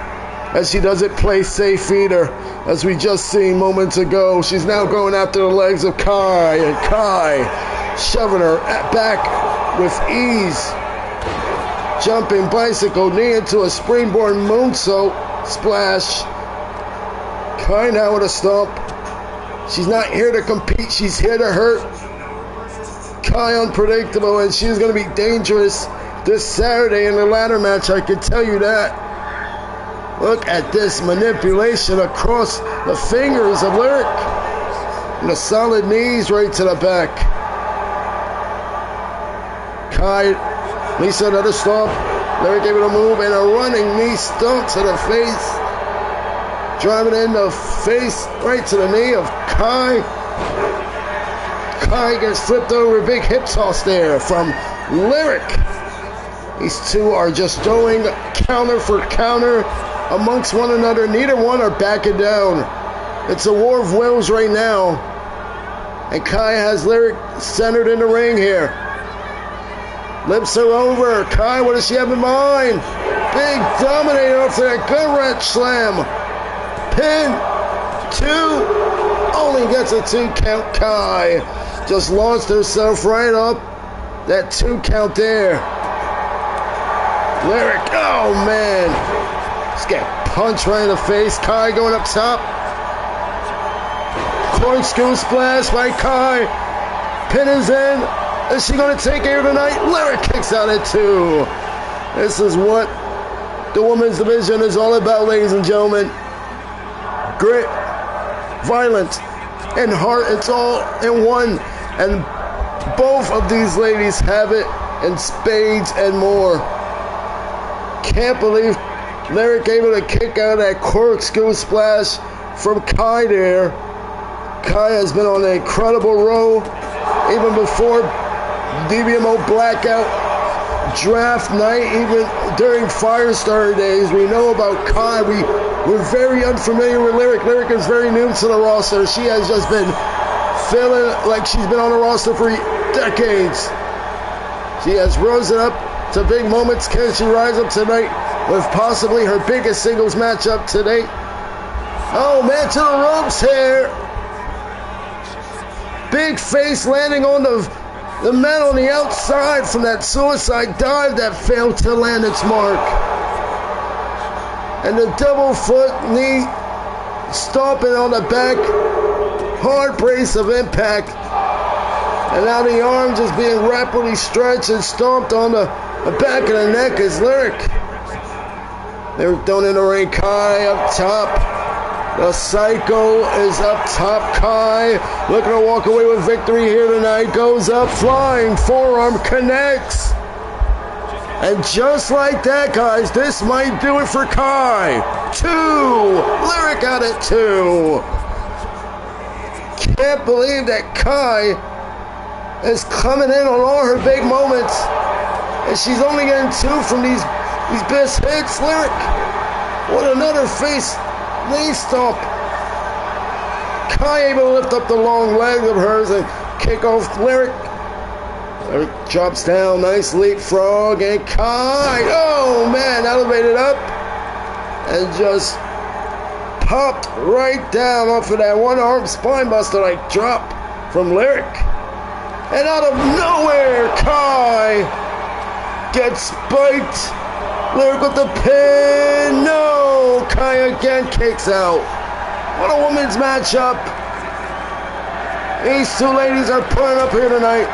as she doesn't play safe either. As we just seen moments ago, she's now going after the legs of Kai. And Kai shoving her back with ease. Jumping bicycle knee into a springboard moonsault splash. Kai now with a stomp. She's not here to compete, she's here to hurt. Kai unpredictable, and she's going to be dangerous this Saturday in the ladder match, I can tell you that. Look at this manipulation across the fingers of Lyric. And the solid knees right to the back. Kai, Lisa, another stomp. Lyric able to move, and a running knee stomp to the face. Driving in the face, right to the knee of Kai. Kai gets flipped over, big hip toss there from Lyric. These two are just throwing counter for counter amongst one another. Neither one are backing down. It's a war of wills right now. And Kai has Lyric centered in the ring here. Lips her over. Kai, what does she have in mind? Big dominator off that gut wrench slam. Pin, 2, only gets a 2 count. Kai just launched herself right up. That 2 count there. Lyric, oh man. Just get punched right in the face. Kai going up top. Corkscrew splash by Kai. Pin is in. Is she going to take air tonight? Lyric kicks out at 2. This is what the women's division is all about, ladies and gentlemen. Grit, violence, and heart. It's all in one. And both of these ladies have it in spades and more. Can't believe Lyric able to kick out that corkscrew splash from Kai there. Kai has been on an incredible roll even before Dbmo Blackout draft night, even during Firestar days. We know about Kai. We're very unfamiliar with Lyric. Lyric is very new to the roster. She has just been feeling like she's been on the roster for decades. She has risen up to big moments. Can she rise up tonight with possibly her biggest singles matchup to date? Oh man, to the ropes here. Big face landing on the man on the outside from that suicide dive that failed to land its mark. And the double foot knee stomping on the back. Hard brace of impact. And now the arm just being rapidly stretched and stomped on the back of the neck is Lyric. Lyric down in the ring. Kai up top. The Psycho is up top. Kai looking to walk away with victory here tonight. Goes up flying. Forearm connects. And just like that, guys, this might do it for Kai. 2. Lyric out at 2. Can't believe that Kai is coming in on all her big moments. And she's only getting 2 from these best hits. Lyric. What another face. Knee stomp. Kai able to lift up the long leg of hers and kick off Lyric. Lyric drops down. Nice leapfrog. And Kai, oh man, elevated up. And just popped right down off of that one-arm spine buster like drop from Lyric. And out of nowhere, Kai gets spiked. Lyric with the pin. No! Kai again kicks out. What a women's matchup. These two ladies are pulling up here tonight.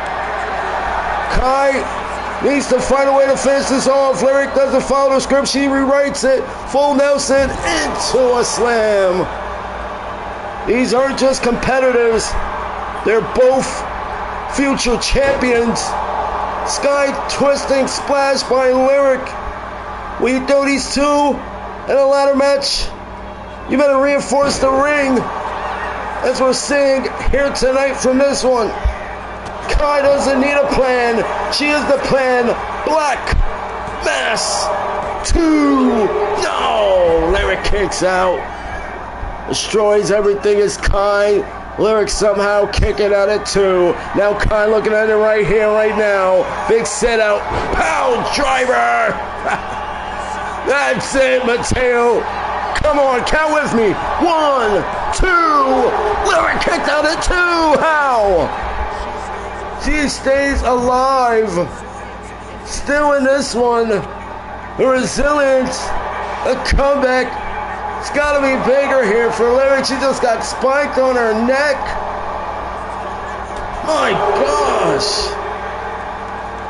Kai needs to find a way to finish this off. Lyric doesn't follow the script. She rewrites it. Full Nelson into a slam. These aren't just competitors. They're both future champions. Sky twisting splash by Lyric. When you throw these two in a ladder match, you better reinforce the ring, as we're seeing here tonight from this one. Kai doesn't need a plan. She is the plan. Black Mass 2. No! Lyric kicks out. Destroys everything is Kai. Lyric somehow kicking out at 2. Now Kai looking at it right here, right now. Big set out. Pound driver! That's it, Mateo. Come on, count with me. 1, 2. Lyric kicked out at 2. How? She stays alive. Still in this one. The resilience. A comeback. It's got to be bigger here for Lyric. She just got spiked on her neck. My gosh.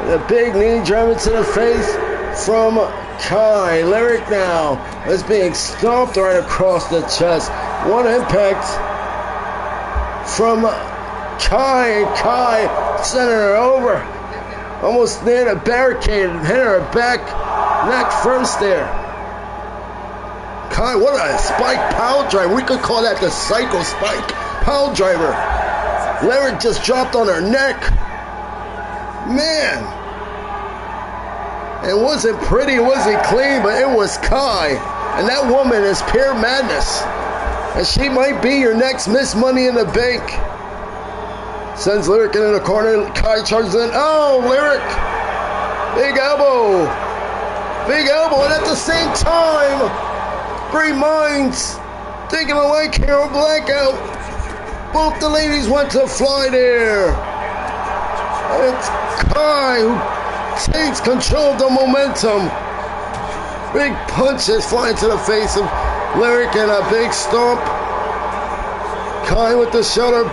And a big knee driving to the face from Kai. Lyric now is being stomped right across the chest. One impact from Kai. Kai sending her over. Almost near the barricade and hit her back neck first there. Kai, what a spike power driver. We could call that the Psycho Spike power driver. Lyric just dropped on her neck. Man. It wasn't pretty, it wasn't clean, but it was Kai. And that woman is pure madness. And she might be your next Miss Money in the Bank. Sends Lyric into the corner. Kai charges in. Oh, Lyric. Big elbow. Big elbow. And at the same time, great minds thinking alike here on Blackout. Both the ladies went to fly there. And it's Kai who takes control of the momentum. Big punches flying to the face of Lyric and a big stomp. Kai with the shoulder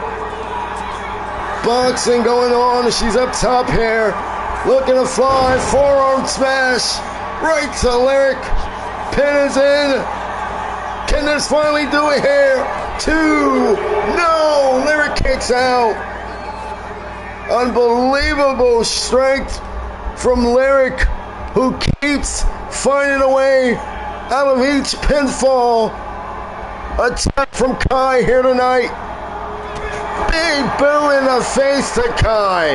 boxing going on. She's up top here. Looking to fly. Forearm smash. Right to Lyric. Pin is in. Can this finally do it here? 2. No. Lyric kicks out. Unbelievable strength from Lyric, who keeps finding a way out of each pinfall. Attack from Kai here tonight. Big boot in the face to Kai.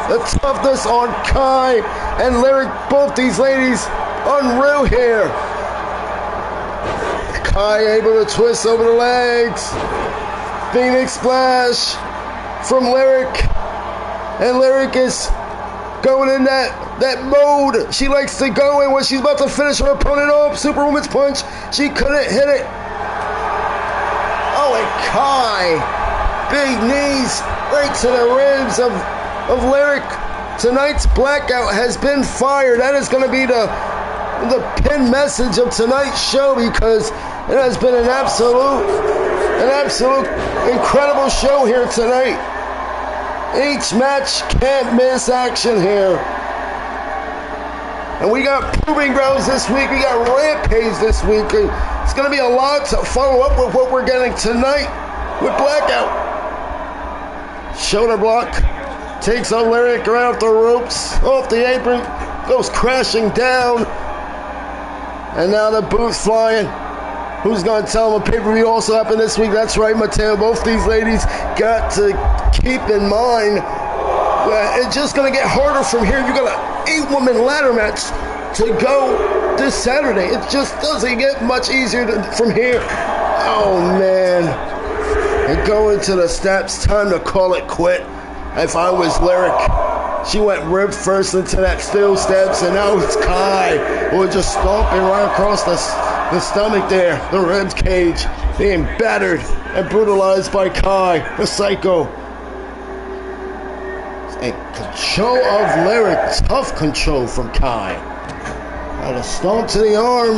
The toughness on Kai and Lyric, both these ladies, unreal here. Kai able to twist over the legs. Phoenix splash from Lyric. And Lyric is going in that mode she likes to go in when she's about to finish her opponent off. Superwoman's punch. She couldn't hit it. Oh, and Kai. Big knees right to the ribs of Lyric. Tonight's Blackout has been fired. That is going to be the pin message of tonight's show, because it has been an absolute incredible show here tonight. Each match can't miss action here. And we got Proving Grounds this week. We got Rampage this week. It's going to be a lot to follow up with what we're getting tonight with Blackout. Shoulder block. Takes on Lyric around the ropes. Off the apron. Goes crashing down. And now the boot's flying. Who's going to tell them a pay-per-view also happened this week? That's right, Mateo. Both these ladies got to keep in mind that it's just going to get harder from here. You've got an 8-woman ladder match to go this Saturday. It just doesn't get much easier from here. Oh, man. And going to the steps. Time to call it quit. If I was Lyric, she went rib first into that steel steps, and now it's Kai who is just stomping right across the stomach there, the ribs cage, being battered and brutalized by Kai, the Psycho. And control of Lyric, tough control from Kai. Now the stomp to the arm.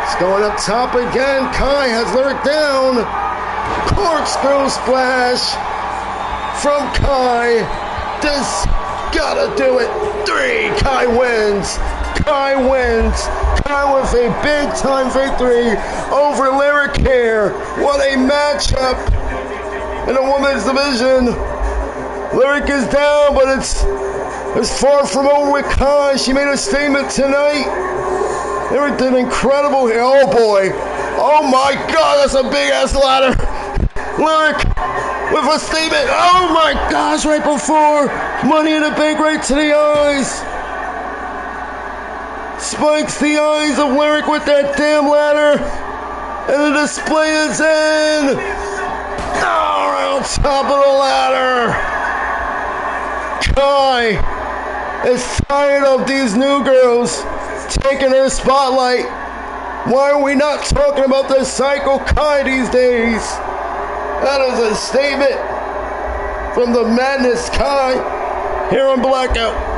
It's going up top again. Kai has Lyric down. Corkscrew splash from Kai. This gotta do it. 3. Kai wins. Kai wins. Kai with a big-time victory over Lyric here. What a matchup in the women's division. Lyric is down, but it's far from over with Kai. She made a statement tonight. Lyric did incredible here. Oh, boy. Oh, my God, that's a big-ass ladder. Lyric with a statement. Oh, my gosh, right before Money in the Bank, right to the eyes. Spikes the eyes of Lyric with that damn ladder. And the display is in. Oh, right on top of the ladder. Kai is tired of these new girls taking her spotlight. Why are we not talking about this Psycho Kai these days? That is a statement from the Madness Kai here on Blackout.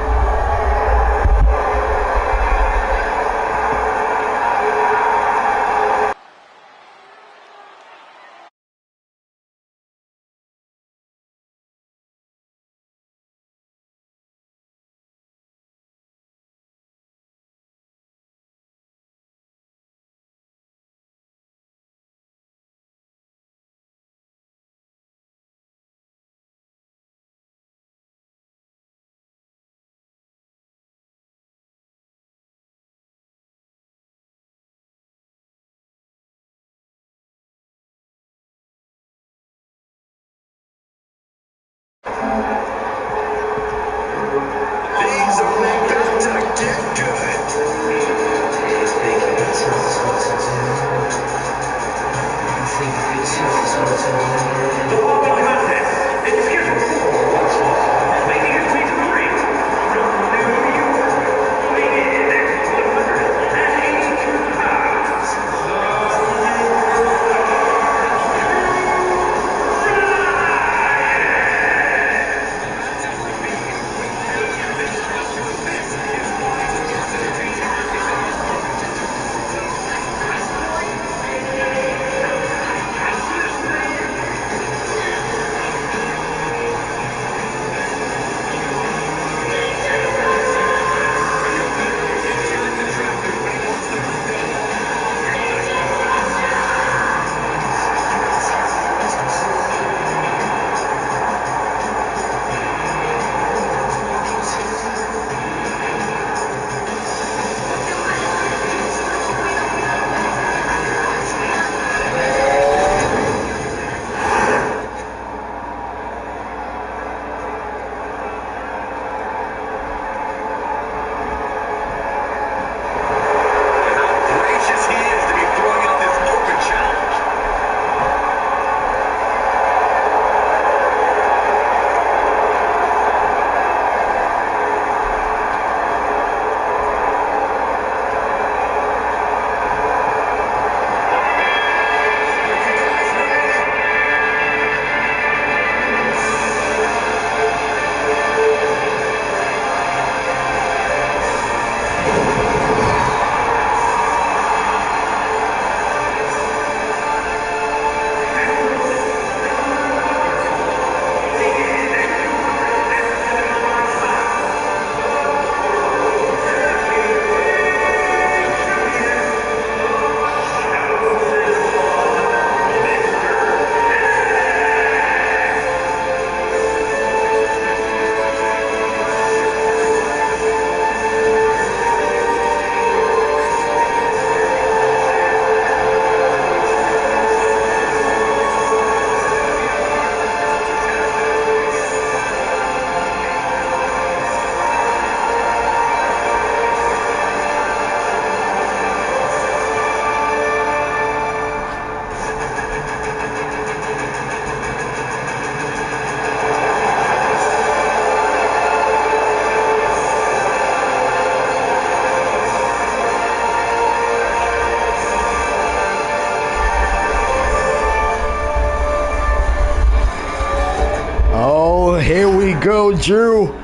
go, Drew.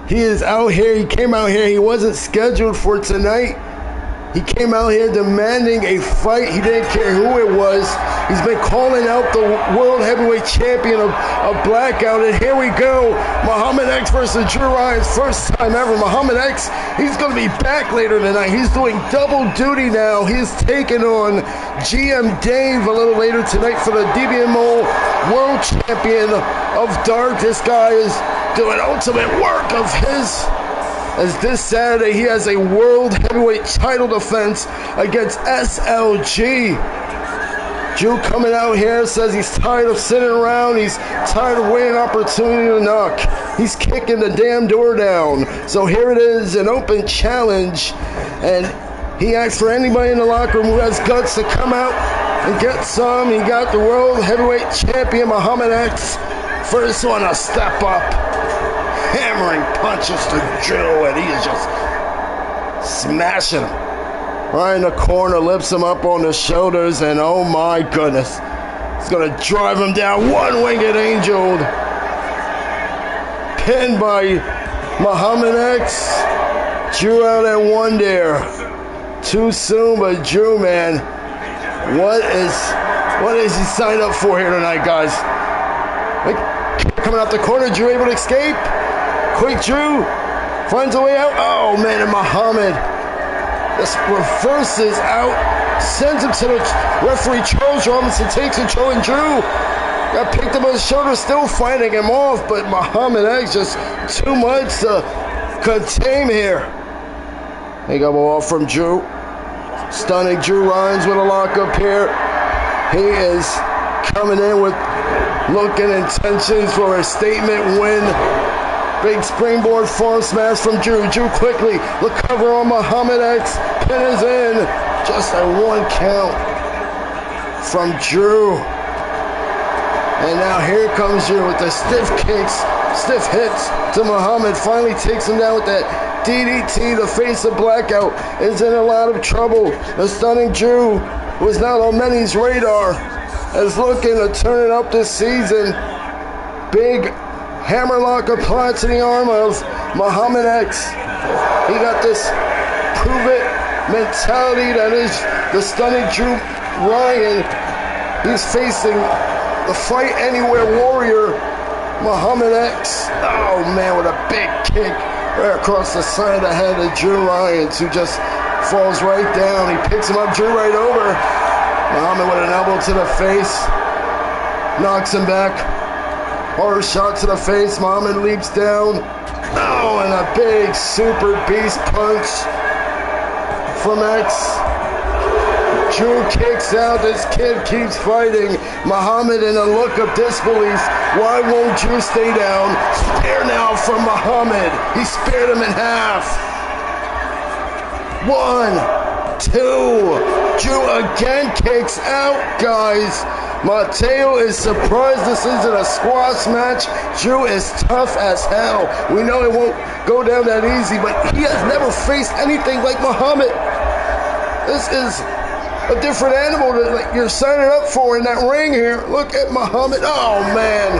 He is out here. He came out here. He wasn't scheduled for tonight. He came out here demanding a fight. He didn't care who it was. He's been calling out the world heavyweight champion of Blackout. And here we go. Muhammad X versus Drew Ryan's first time ever. Muhammad X, he's going to be back later tonight. He's doing double duty now. He's taking on GM Dave a little later tonight for the Dbmo world champion of Dark. This guy is doing ultimate work of his. As this Saturday, he has a world heavyweight title defense against SLG. Drew coming out here says he's tired of sitting around. He's tired of waiting opportunity to knock. He's kicking the damn door down. So here it is, an open challenge. And he asks for anybody in the locker room who has guts to come out and get some. He got the world heavyweight champion, Muhammad X. First one to step up. Hammering punches to Drew, and he is just smashing him. Right in the corner, lifts him up on the shoulders, and oh my goodness. He's going to drive him down, one-winged angel. Pinned by Muhammad X. Drew out at one there. Too soon, but Drew, man, what is he signed up for here tonight, guys? Coming out the corner, Drew able to escape. Quick Drew finds a way out. Oh man, and Muhammad just reverses out, sends him to the referee. Charles Robinson takes control, and Drew got picked up on his shoulder, still fighting him off, but Muhammad X just too much to contain here. They got a ball from Drew. Stunning Drew Ryan's with a lockup here. He is coming in with looking intentions for a statement win. Big springboard forearm smash from Drew. Drew quickly recover on Muhammad X. Pin is in. Just a one count from Drew. And now here comes Drew with the stiff kicks, stiff hits to Muhammad. Finally takes him down with that DDT. The face of Blackout is in a lot of trouble. The stunning Drew was not on many's radar, is looking to turn it up this season. Big hammerlock applied to the arm of Muhammad X. He got this prove it mentality that is the stunning Drew Ryan. He's facing the fight anywhere warrior, Muhammad X. Oh man, with a big kick right across the side of the head of Drew Ryan, who just falls right down. He picks him up, Drew right over. Muhammad with an elbow to the face, knocks him back. Hard shot to the face. Muhammad leaps down. Oh, and a big super beast punch from X. Drew kicks out. This kid keeps fighting. Muhammad in a look of disbelief. Why won't Drew stay down? Spear now from Muhammad. He speared him in half. 1, 2. Drew again kicks out, guys. Mateo is surprised this isn't a squash match. Drew is tough as hell. We know it won't go down that easy, but he has never faced anything like Muhammad. This is a different animal that you're signing up for in that ring here. Look at Muhammad. Oh, man.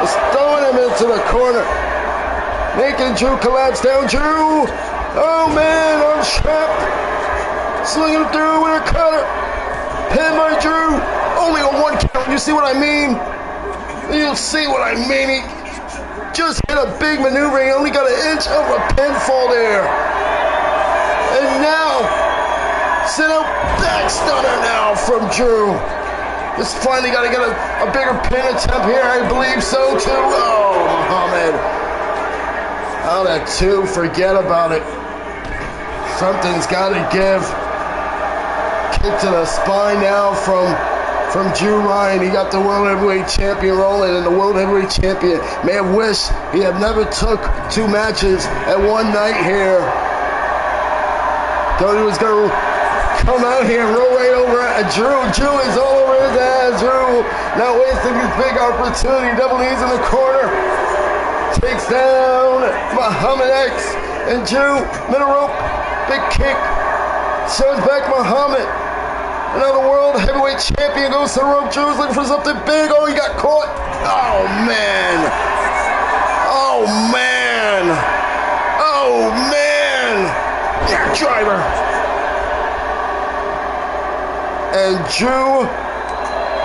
Just throwing him into the corner. Making Drew collapse down. Drew. Oh, man. I'm trapped. Slinging him through with a cutter. Pinned by Drew. Only on one count. You see what I mean? You'll see what I mean. He just hit a big maneuver. He only got an inch of a pinfall there. And now, sit out back stunner now from Drew. Just finally got to get a bigger pin attempt here. I believe so too. Oh, Muhammad. Oh, that 2. Forget about it. Something's got to give. Kick to the spine now from Drew Ryan. He got the World Heavyweight Champion rolling, and the World Heavyweight Champion may have wished he had never took 2 matches at one night here. Thought he was going to come out here and roll right over at Drew. Drew is all over his ass. Drew not wasting his big opportunity. Double knees in the corner. Takes down Muhammad X. And Drew, middle rope, big kick. Shows back Muhammad. Another world heavyweight champion goes to the rope. Drew's looking for something big. Oh, he got caught. Oh, man. Oh man! Oh man! Neck driver! And Drew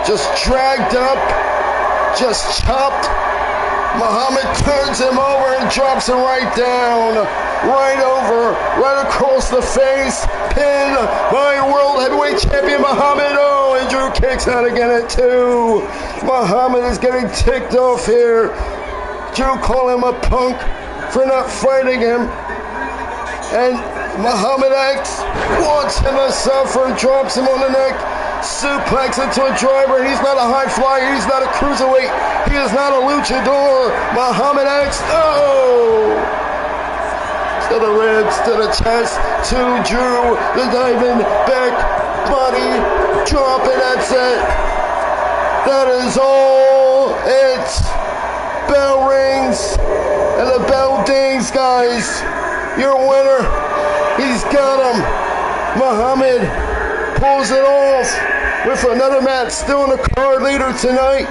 just dragged up, just chopped. Muhammad turns him over and drops him right down, right over, right across the face. Pin by World Heavyweight Champion Muhammad. Oh, and Drew kicks out again at 2. Muhammad is getting ticked off here. Drew calling him a punk for not fighting him. And Muhammad X wants him to suffer and drops him on the neck. Suplex into a driver. He's not a high flyer. He's not a cruiserweight. He is not a luchador. Muhammad X. Oh! To the ribs, to the chest, to Drew. The diving back body drop, and that's it. That is all. It's bell rings and the bell dings, guys. Your winner. He's got him. Muhammad pulls it off with another match still in the card later tonight.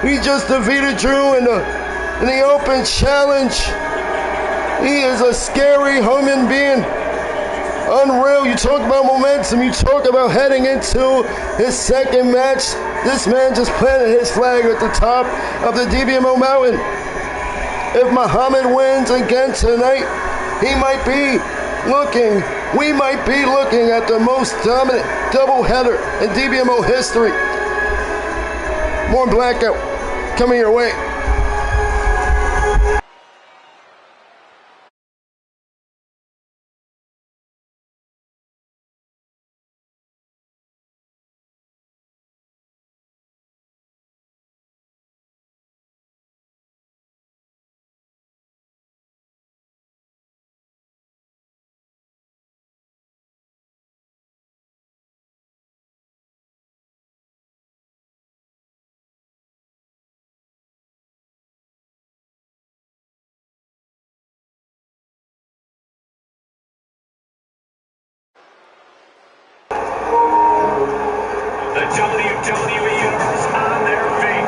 We just defeated Drew in the open challenge. He is a scary human being. Unreal. You talk about momentum. You talk about heading into his second match. This man just planted his flag at the top of the Dbmo mountain. If Muhammad wins again tonight, we might be looking at the most dominant doubleheader in Dbmo history. More Blackout coming your way.
The WWE Universe on their feet.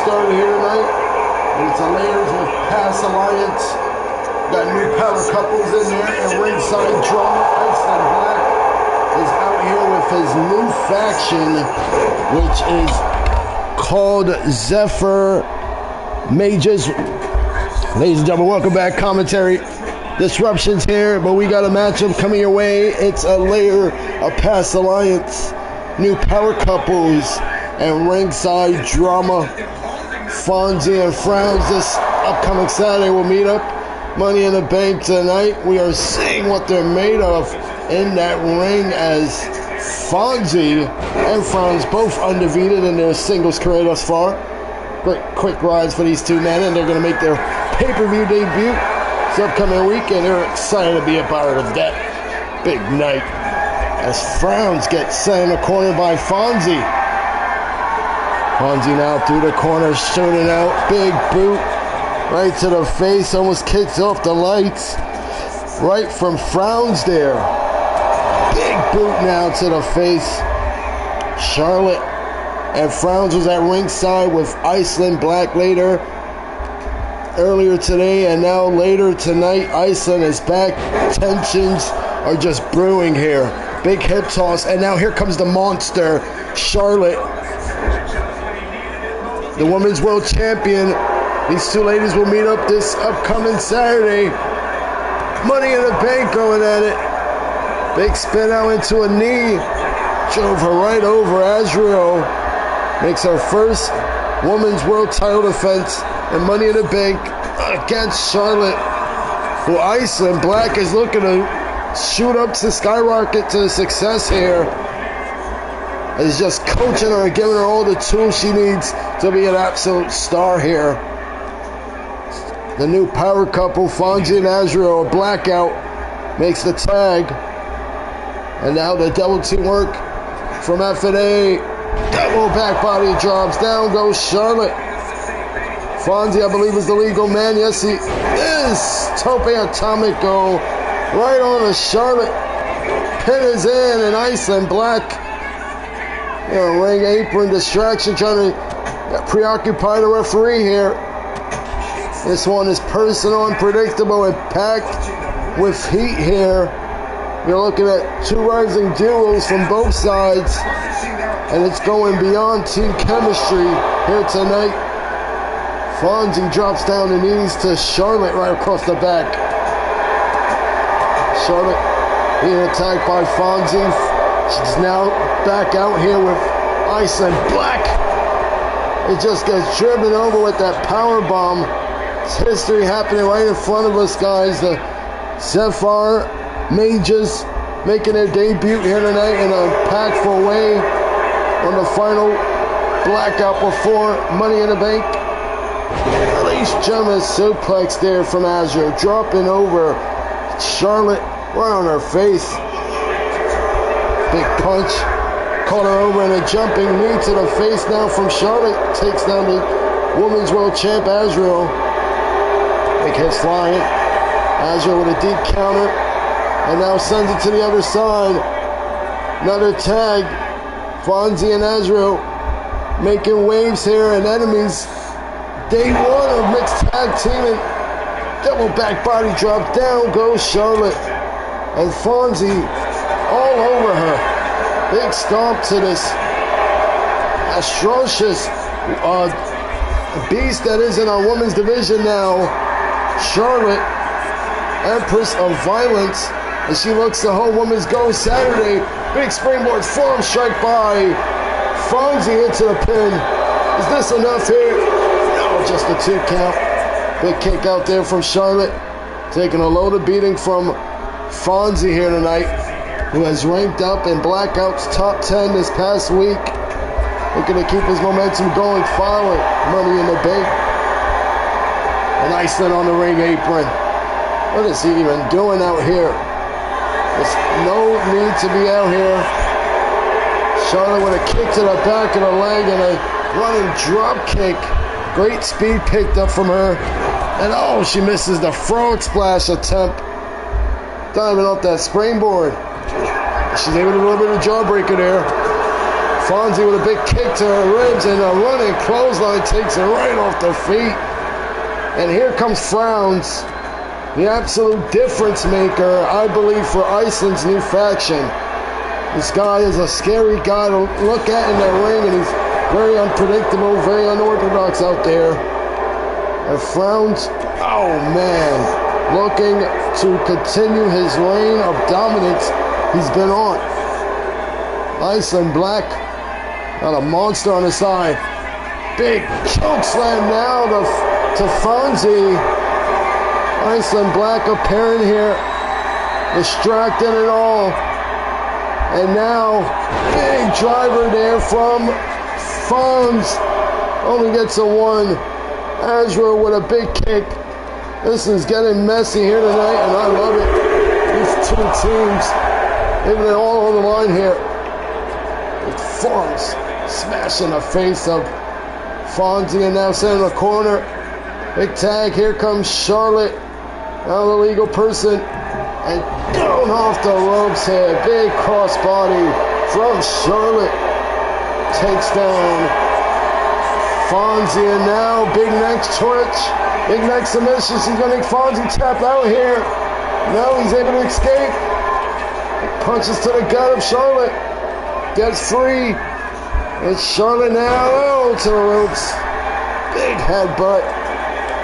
started here tonight. It's a layers with Pass Alliance. Got new power couples in there, and ringside drama. Iceland Black is out here with his new faction, which is called Zephyr Mages. Ladies and gentlemen, welcome back. Commentary disruptions here, but we got a matchup coming your way. It's a layer of Pass Alliance, new power couples, and ringside drama. Fonzie and Frowns this upcoming Saturday will meet up. Money in the Bank tonight. We are seeing what they're made of in that ring, as Fonzie and Frowns both undefeated in their singles career thus far. Great quick rides for these two men, and they're going to make their pay-per-view debut this upcoming week, and they're excited to be a part of that big night as Frowns get set in the corner by Fonzie. Fonzie now through the corner, shooting out, big boot right to the face, almost kicks off the lights right from Frowns there. Big boot now to the face. Charlotte and Frowns was at ringside with Iceland Black earlier today, and now later tonight Iceland is back. Tensions are just brewing here. Big hip toss, and now here comes the monster, Charlotte, the Women's World Champion. These two ladies will meet up this upcoming Saturday. Money in the Bank going at it. Big spin out into a knee. Drove her right over. Azrael makes her first Women's World title defense and Money in the Bank against Charlotte, who Iceland Black is looking to shoot up to skyrocket to success here. Is just coaching her and giving her all the tools she needs to be an absolute star here. The new power couple, Fonzie and Azrael, Blackout, makes the tag. And now the double teamwork from F&A. Double back body drops. Down goes Charlotte. Fonzie, I believe, is the legal man. Yes, he is. Tope Atomico right on the Charlotte. Pin is in, and Iceland Black. Ring apron distraction, trying to preoccupy the referee here. This one is personal, unpredictable, and packed with heat here. You're looking at two rising duos from both sides, and it's going beyond team chemistry here tonight. Fonzie drops down the knees to Charlotte right across the back. Charlotte being attacked by Fonzie. She's now back out here with Iceland Black. It just gets driven over with that power bomb. It's history happening right in front of us, guys. The Zephyr Mages making their debut here tonight in a impactful way on the final Blackout before Money in the Bank. Release gentlemen suplex there from Azure, dropping over Charlotte right on her face. Big punch, caught her over, and a jumping knee to the face now from Charlotte. Takes down the Women's World Champ Azrael. Big hits flying. Azrael with a deep counter, and now sends it to the other side. Another tag. Fonzie and Azrael making waves here, and enemies. Day one of mixed tag teaming. Double back body drop. Down goes Charlotte, and Fonzie all over her. Big stomp to this atrocious beast that is in our women's division now. Charlotte, Empress of Violence, as she looks to hold women's go Saturday. Big springboard forearm strike by Fonzie into the pin. Is this enough here? No, just a 2 count. Big kick out there from Charlotte. Taking a loaded beating from Fonzie here tonight, who has ranked up in Blackout's top 10 this past week. Looking to keep his momentum going following Money in the Bank. And Iceland on the ring apron. What is he even doing out here? There's no need to be out here. Charlotte with a kick to the back of the leg and a running drop kick. Great speed picked up from her. And oh, she misses the frog splash attempt. Diving off that springboard. She's able to do a little bit of jawbreaker there. Fonzie with a big kick to her ribs and a running clothesline takes her right off the feet. And here comes Frowns, the absolute difference maker, I believe, for Iceland's new faction. This guy is a scary guy to look at in that ring, and he's very unpredictable, very unorthodox out there. And Frowns, oh man, looking to continue his reign of dominance he's been on. Iceland Black got a monster on his side. Big choke slam now to Fonzie. Iceland Black appearing here, distracting it all. And now, big driver there from Fonz. Only gets a one. Azrael with a big kick. This is getting messy here tonight, and I love it. These two teams, leaving it all on the line here. With Fonz smashing the face of Fonzie, and now sitting in the corner. Big tag. Here comes Charlotte. Now the legal person. And down off the ropes here. Big crossbody from Charlotte. Takes down Fonzie, and now big neck twitch. Big neck submission. She's going to make Fonzie tap out here. Now he's able to escape. Punches to the gut of Charlotte. Gets free. And Charlotte now to the ropes. Big headbutt.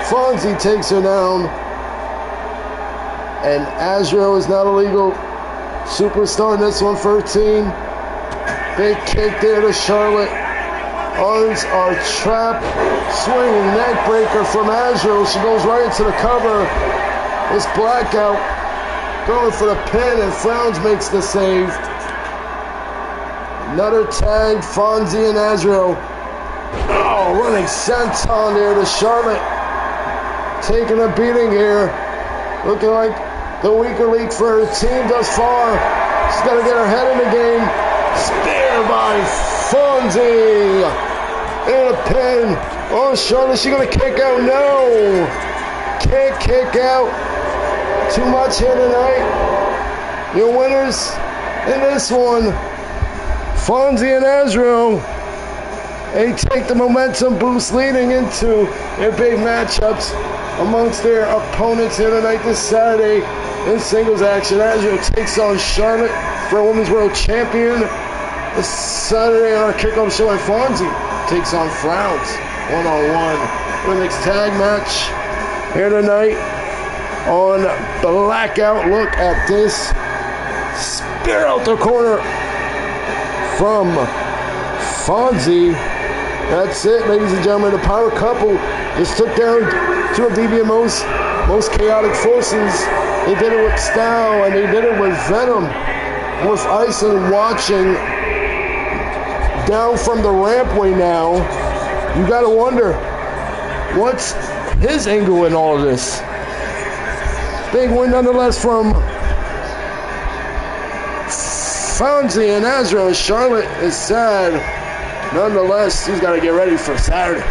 Fonzie takes her down. And Azrael is not a legal superstar in this one, 13. Big kick there to Charlotte. Arms are trapped. Swinging neck breaker from Azrael. She goes right into the cover. This Blackout going for the pin, and Frowns makes the save. Another tag, Fonzie and Azrael. Oh, running senton there to Charlotte. Taking a beating here. Looking like the weaker link for her team thus far. She's got to get her head in the game. Spear by Fonzie. And a pin. Oh, Charlotte, she going to kick out? No. Can't kick out. Too much here tonight. Your winners in this one, Fonzie and Azrael. They take the momentum boost leading into their big matchups amongst their opponents here tonight this Saturday in singles action. Azrael takes on Charlotte for a Women's World Champion this Saturday on our kickoff show, and Fonzie takes on Frowns one-on-one. The next tag match here tonight on Blackout. Look at this. Spear out the corner from Fonzie. That's it, ladies and gentlemen. The power couple just took down two of Dbmo's most chaotic forces. They did it with style, and they did it with venom. With Iceland watching down from the rampway now, you gotta wonder, what's his angle in all of this? Big win nonetheless from Fonzie and Azrael. Charlotte is sad. Nonetheless, he's got to get ready for Saturday.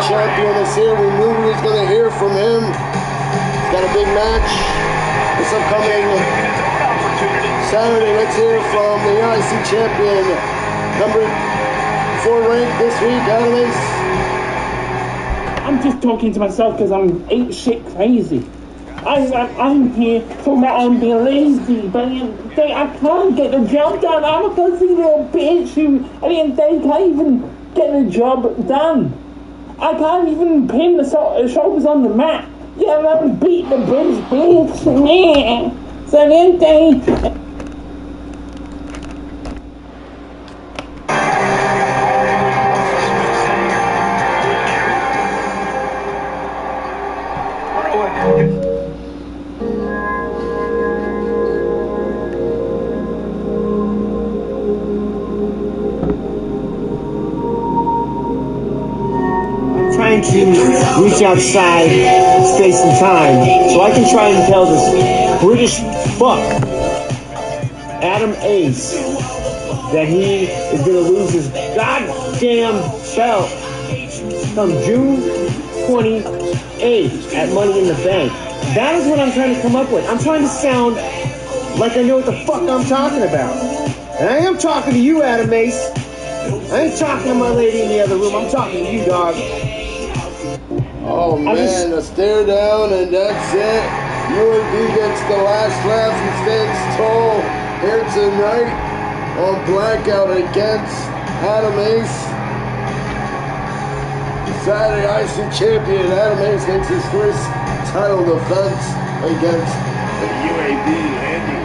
Champion is here. We knew we was going to hear from him. He's got a big match this upcoming Saturday. Let's hear from the IC champion, number 4 ranked this week, Gonzalez.
I'm just talking to myself because I'm ape shit crazy. I'm here talking about I'm being lazy, but I can't get the job done. I'm a pussy little bitch who, at the end of the day, can't even get the job done. I can't even pin the shoulders on the mat. Yeah, I'm beat the bitch, man. So then going to reach outside space and time so I can try and tell this British fuck, Adam Ace, that he is going to lose his goddamn belt come June 28th at Money in the Bank. That is what I'm trying to come up with. I'm trying to sound like I know what the fuck I'm talking about. And I am talking to you, Adam Ace. I ain't talking to my lady in the other room. I'm talking to you, dog.
Oh man, a stare down and that's it. UAB gets the last laugh and stands tall here tonight on Blackout against Adam Ace. Saturday IC champion Adam Ace makes his first title defense against the UAB Andy.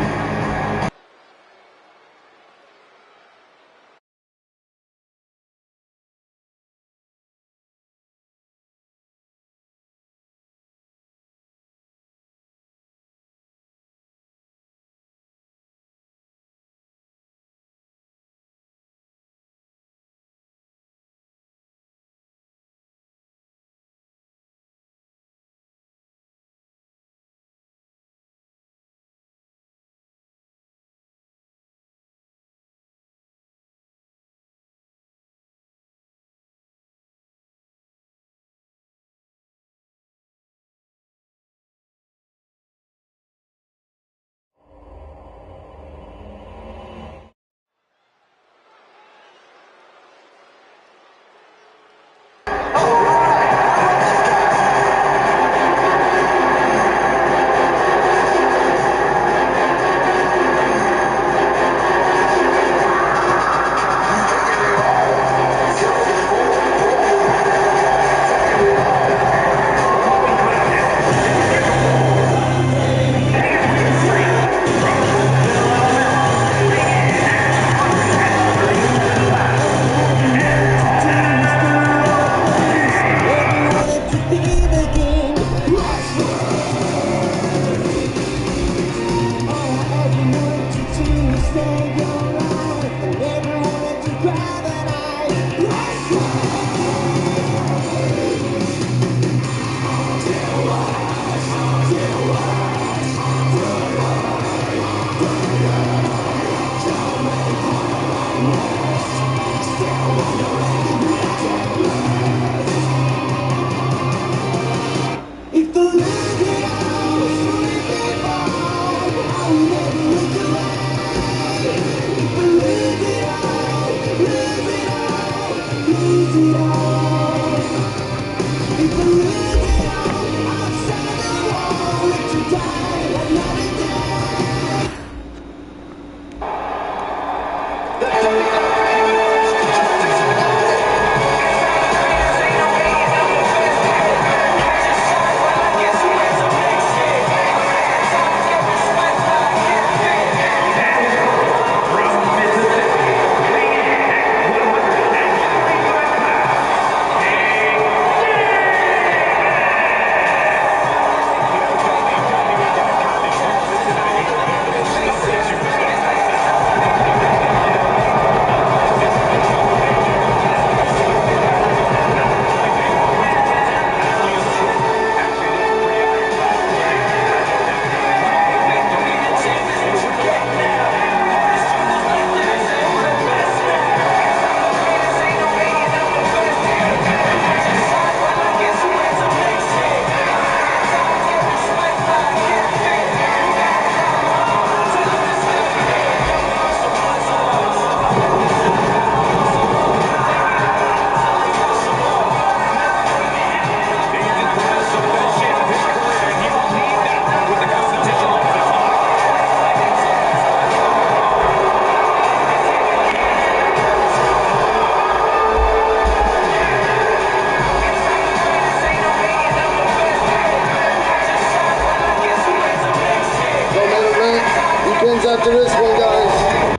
After this one, guys.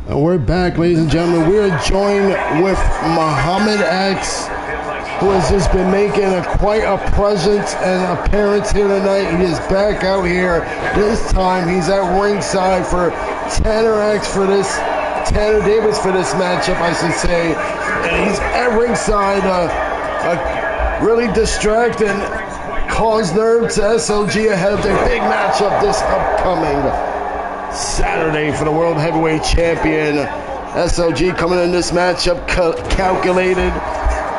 And we're back, ladies and gentlemen. We are joined with Muhammad X, who has just been making quite a presence and appearance here tonight. He is back out here. This time he's at ringside for Tanner Davis for this matchup, I should say. And he's at ringside, really distracting, cause nerve to SLG ahead of their big matchup this upcoming Saturday for the World Heavyweight Champion. SLG coming in this matchup calculated,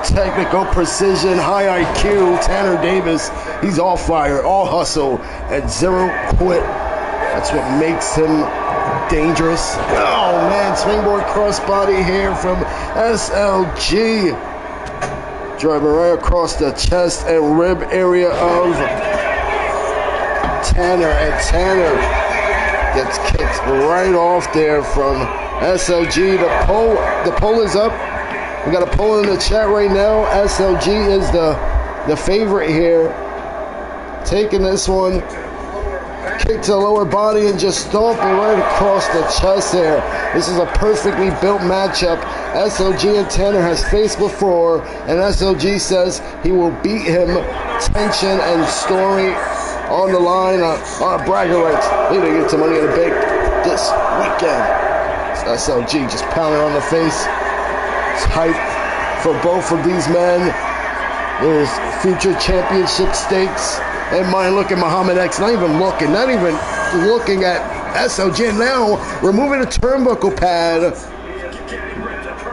technical precision, high IQ. Tanner Davis, he's all fire, all hustle, and zero quit. That's what makes him dangerous. Oh man, springboard crossbody here from SLG. Driving right across the chest and rib area of Tanner, and Tanner gets kicked right off there from SLG. The poll is up. We got a poll in the chat right now. SLG is the favorite here. Taking this one. Kick to the lower body and just stomping right across the chest there. This is a perfectly built matchup. SLG and Tanner has faced before, and SLG says he will beat him. Tension and story on the line on bragging rights. Need to get some Money in the Bank this weekend. It's SLG just pounding on the face. It's hype for both of these men. There's future championship stakes. And mind, look at Muhammad X, not even looking at SLG. And now removing the turnbuckle pad.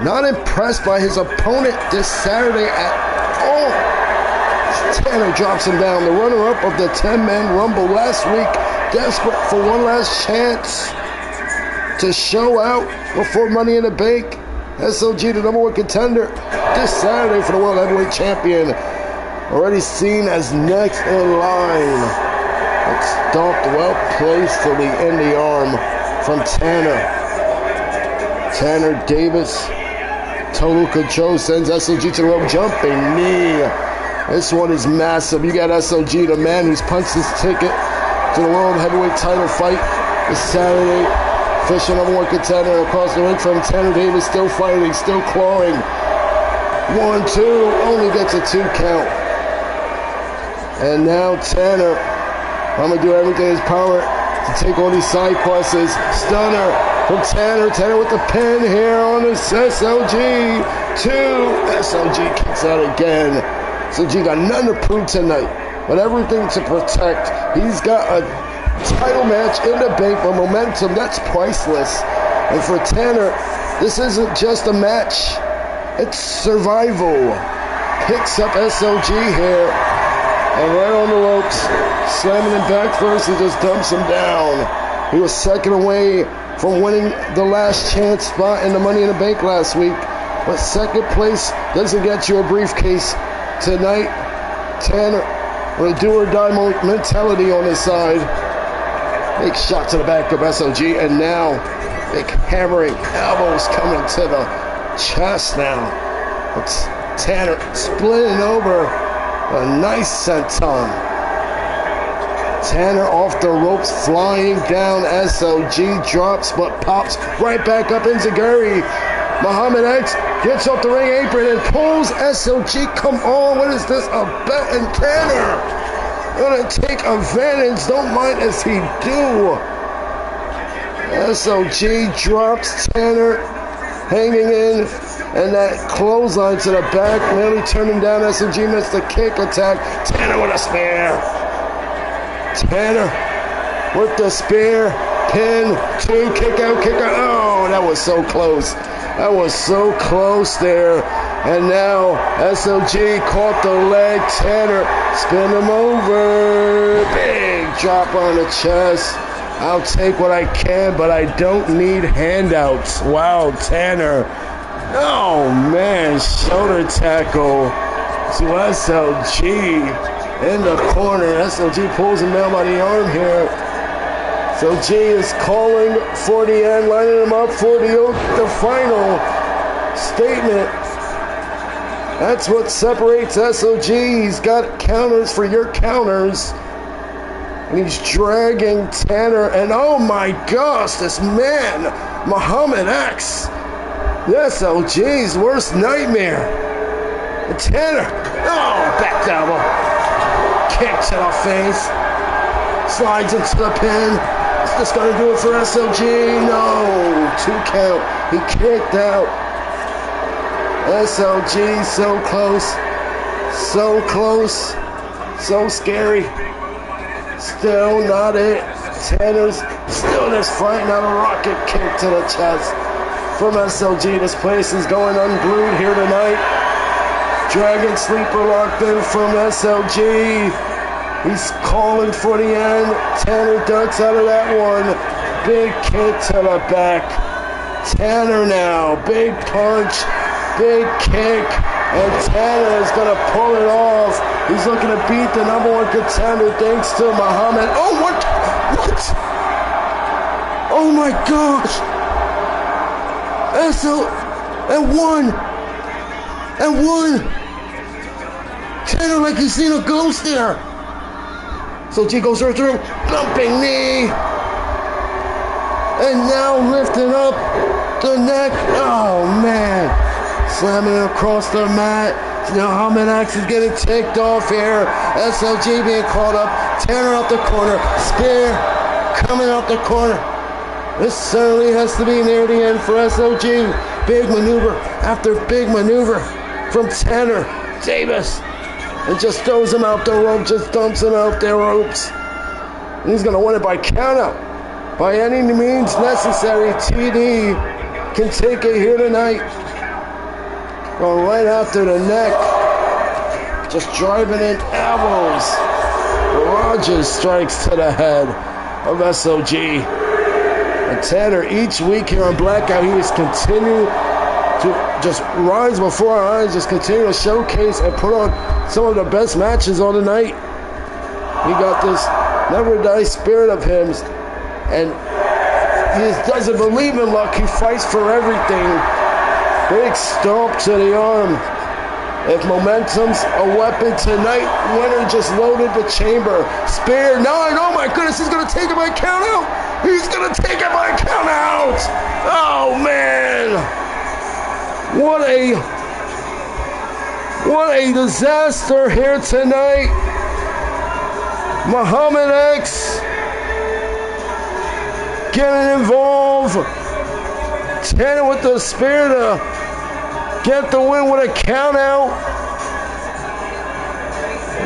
Not impressed by his opponent this Saturday at all. Tanner drops him down. The runner-up of the 10-man Rumble last week, desperate for one last chance to show out before Money in the Bank. SLG, the number one contender this Saturday for the World Heavyweight Champion. Already seen as next in line. It's stomped well placed to in the arm from Tanner. Tanner Davis, total control, sends SLG to the rope, jumping knee. This one is massive. You got SLG, the man who's punched his ticket to the World Heavyweight title fight this Saturday. Official number one contender across the ring from Tanner Davis, still fighting, still clawing. 1, 2, only gets a 2 count. And now Tanner, I'm going to do everything in his power to take all these side crosses. Stunner from Tanner. Tanner with the pin here on this SLG. 2. SLG kicks out again. SLG got nothing to prove tonight, but everything to protect. He's got a title match in the bank for momentum. That's priceless. And for Tanner, this isn't just a match. It's survival. Picks up SLG here. And right on the ropes, slamming him back first and just dumps him down. He was second away from winning the last chance spot in the Money in the Bank last week. But second place doesn't get you a briefcase tonight. Tanner with a do-or-die mentality on his side. Big shot to the back of SLG, and now big hammering elbows coming to the chest now. It's Tanner splitting over. A nice senton. Tanner off the ropes, flying down. SLG drops, but pops right back up in Zaguri. Muhammad X gets off the ring apron and pulls SLG. Come on, what is this? A bet? And Tanner gonna take advantage. Don't mind as he do. SLG drops Tanner, hanging in. And that clothesline to the back, nearly turning down. SLG missed the kick attack. Tanner with a spear. Tanner with the spear. Pin, 2, kick out. Oh, that was so close. That was so close there. And now SLG caught the leg. Tanner spin him over. Big drop on the chest. I'll take what I can, but I don't need handouts. Wow, Tanner. Oh man, shoulder tackle to SLG in the corner. SLG pulls him down by the arm here. SLG is calling for the end, lining him up for the final statement. That's what separates SLG. He's got counters for your counters. And he's dragging Tanner. And oh my gosh, this man, Muhammad X. That's LG's worst nightmare. And Tanner, oh, back elbow. Kick to the face. Slides into the pin. Is this going to do it for SLG? No. 2 count. He kicked out. SLG so close. So close. So scary. Still not it. Tanner's still in this fight. Now the rocket kick to the chest from SLG. This place is going unglued here tonight. Dragon sleeper locked in from SLG. He's calling for the end. Tanner ducks out of that one. Big kick to the back. Tanner now. Big punch. Big kick. And Tanner is going to pull it off. He's looking to beat the number one contender thanks to Muhammad. Oh, what? What? Oh, my gosh. And one. Tanner like he's seen a ghost there. So G goes right through. Bumping knee. And now lifting up the neck. Oh, man. Slamming across the mat. Muhammad X is getting ticked off here. SLG being called up. Tanner out the corner. Spear coming out the corner. This certainly has to be near the end for SLG. Big maneuver after big maneuver from Tanner Davis. And just throws him out the rope. Just dumps him out the ropes. And he's going to win it by countout. By any means necessary, TD can take it here tonight. Going right after the neck. Just driving in elbows. Rogers strikes to the head of SOG. And Tanner, each week here on Blackout, he is continue to just rise before our eyes, just continue to showcase and put on some of the best matches on the night. He got this never die spirit of him. And he just doesn't believe in luck. He fights for everything. Big stomp to the arm. If momentum's a weapon tonight, winner just loaded the chamber. Spear 9. Oh my goodness, he's going to take it by count out. He's going to take it by count out. Oh man. What a disaster here tonight. Muhammad X getting involved. Tanner with the spear to get the win with a count out.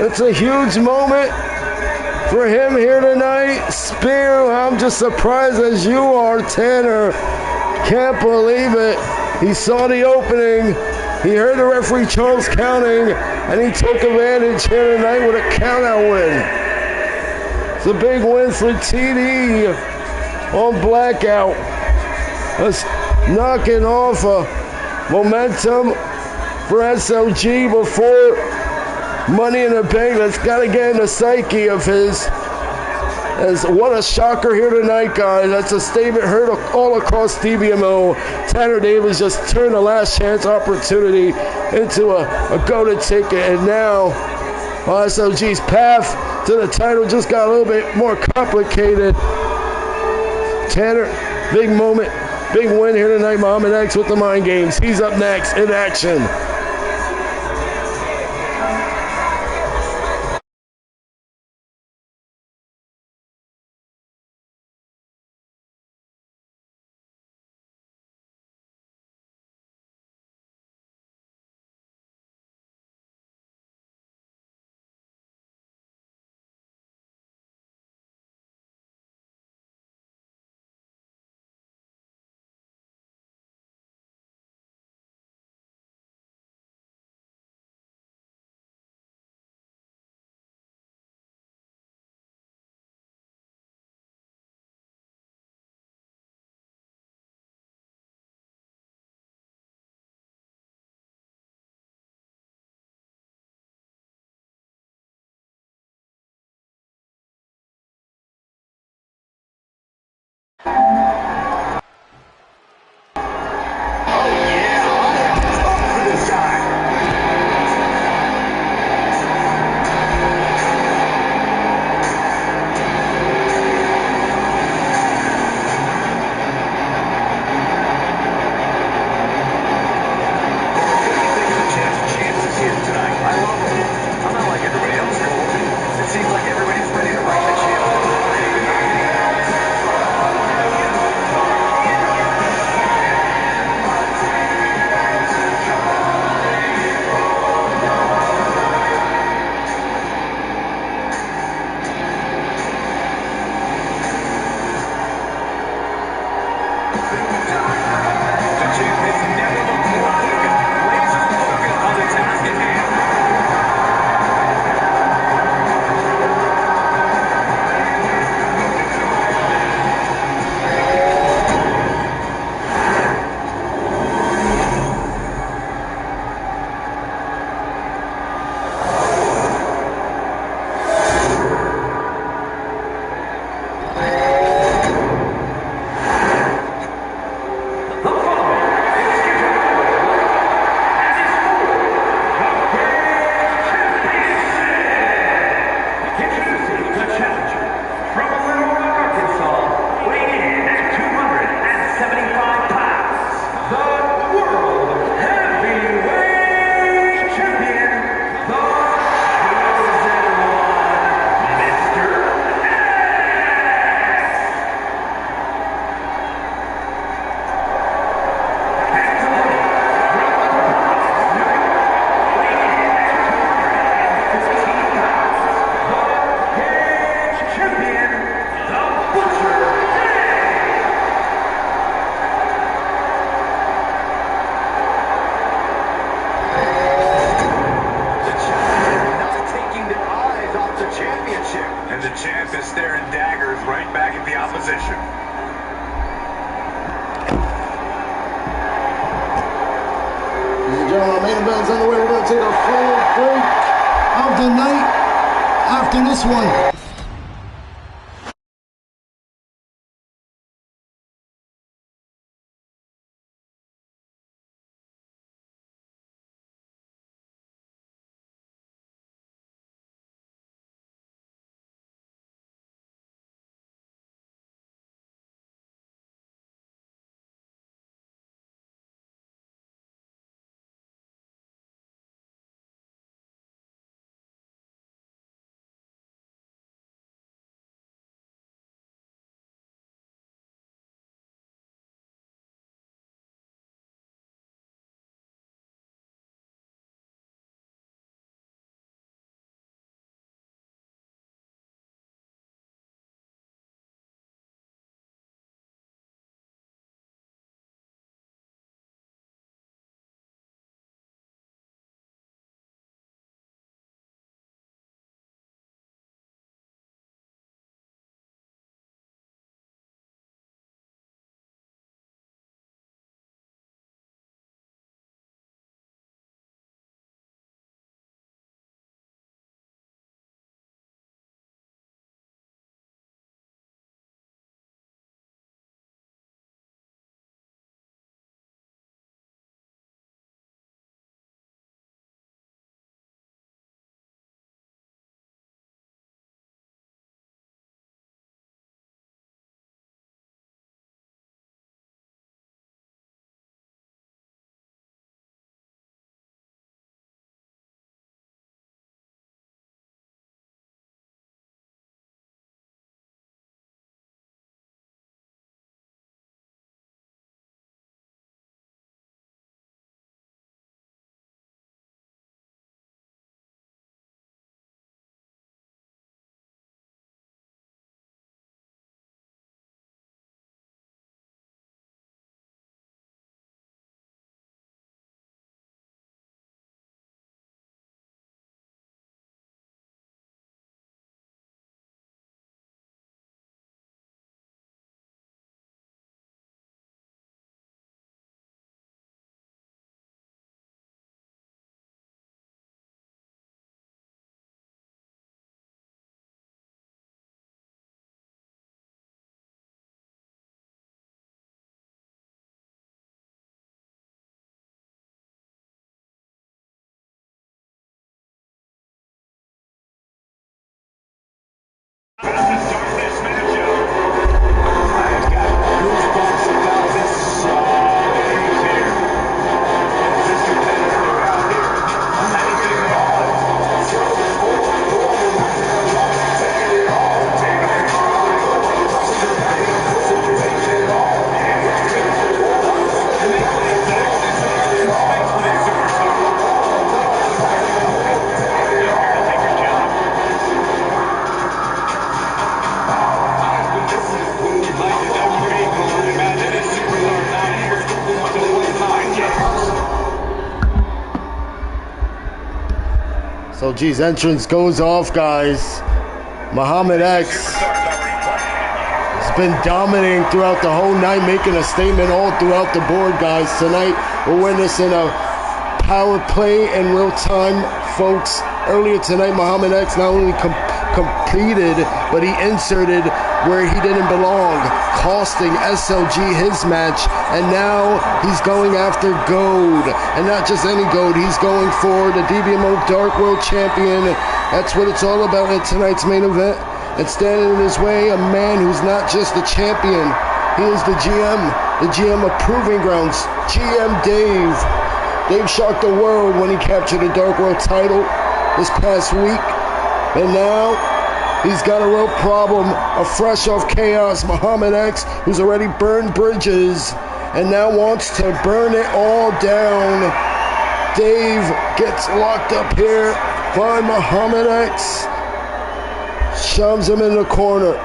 It's a huge moment for him here tonight. Spear, I'm just surprised as you are, Tanner. Can't believe it. He saw the opening. He heard the referee Charles counting, and he took advantage here tonight with a count out win. It's a big win for TD on Blackout. Let's knocking off a momentum for SLG before Money in the Bank. That's got to get in the psyche of his. As what a shocker here tonight, guys. That's a statement heard all across Dbmo. Tanner Davis just turned the last chance opportunity into a go-to ticket. And now SLG's path to the title just got a little bit more complicated. Tanner, big moment. Big win here tonight. Muhammad X with the mind games. He's up next in action. main event is underway. We're going to take our final break of the night after this one. So G's entrance goes off, guys. Muhammad X has been dominating throughout the whole night, making a statement all throughout the board, guys. Tonight, we're witnessing a power play in real time, folks. Earlier tonight, Muhammad X not only competed, but he inserted where he didn't belong, costing SLG his match, and now he's going after gold, and not just any gold, he's going for the Dbmo Dark World Champion. That's what it's all about in tonight's main event, and standing in his way, a man who's not just the champion, he is the GM of Proving Grounds, GM Dave. Dave shocked the world when he captured the Dark World title this past week, and now he's got a real problem, a fresh off chaos Muhammad X, who's already burned bridges and now wants to burn it all down. Dave gets locked up here by Muhammad X, shoves him in the corner.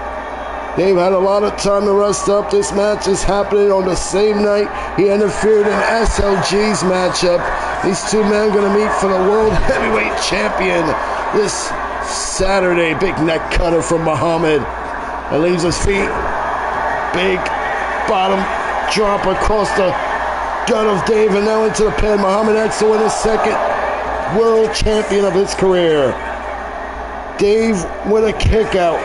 Dave had a lot of time to rest up. This match is happening on the same night he interfered in SLG's matchup. These two men are going to meet for the World Heavyweight Champion this Saturday. Big neck cutter from Muhammad. That leaves his feet. Big bottom drop across the gut of Dave, and now into the pin. Muhammad X to win his second world champion of his career. Dave with a kick out.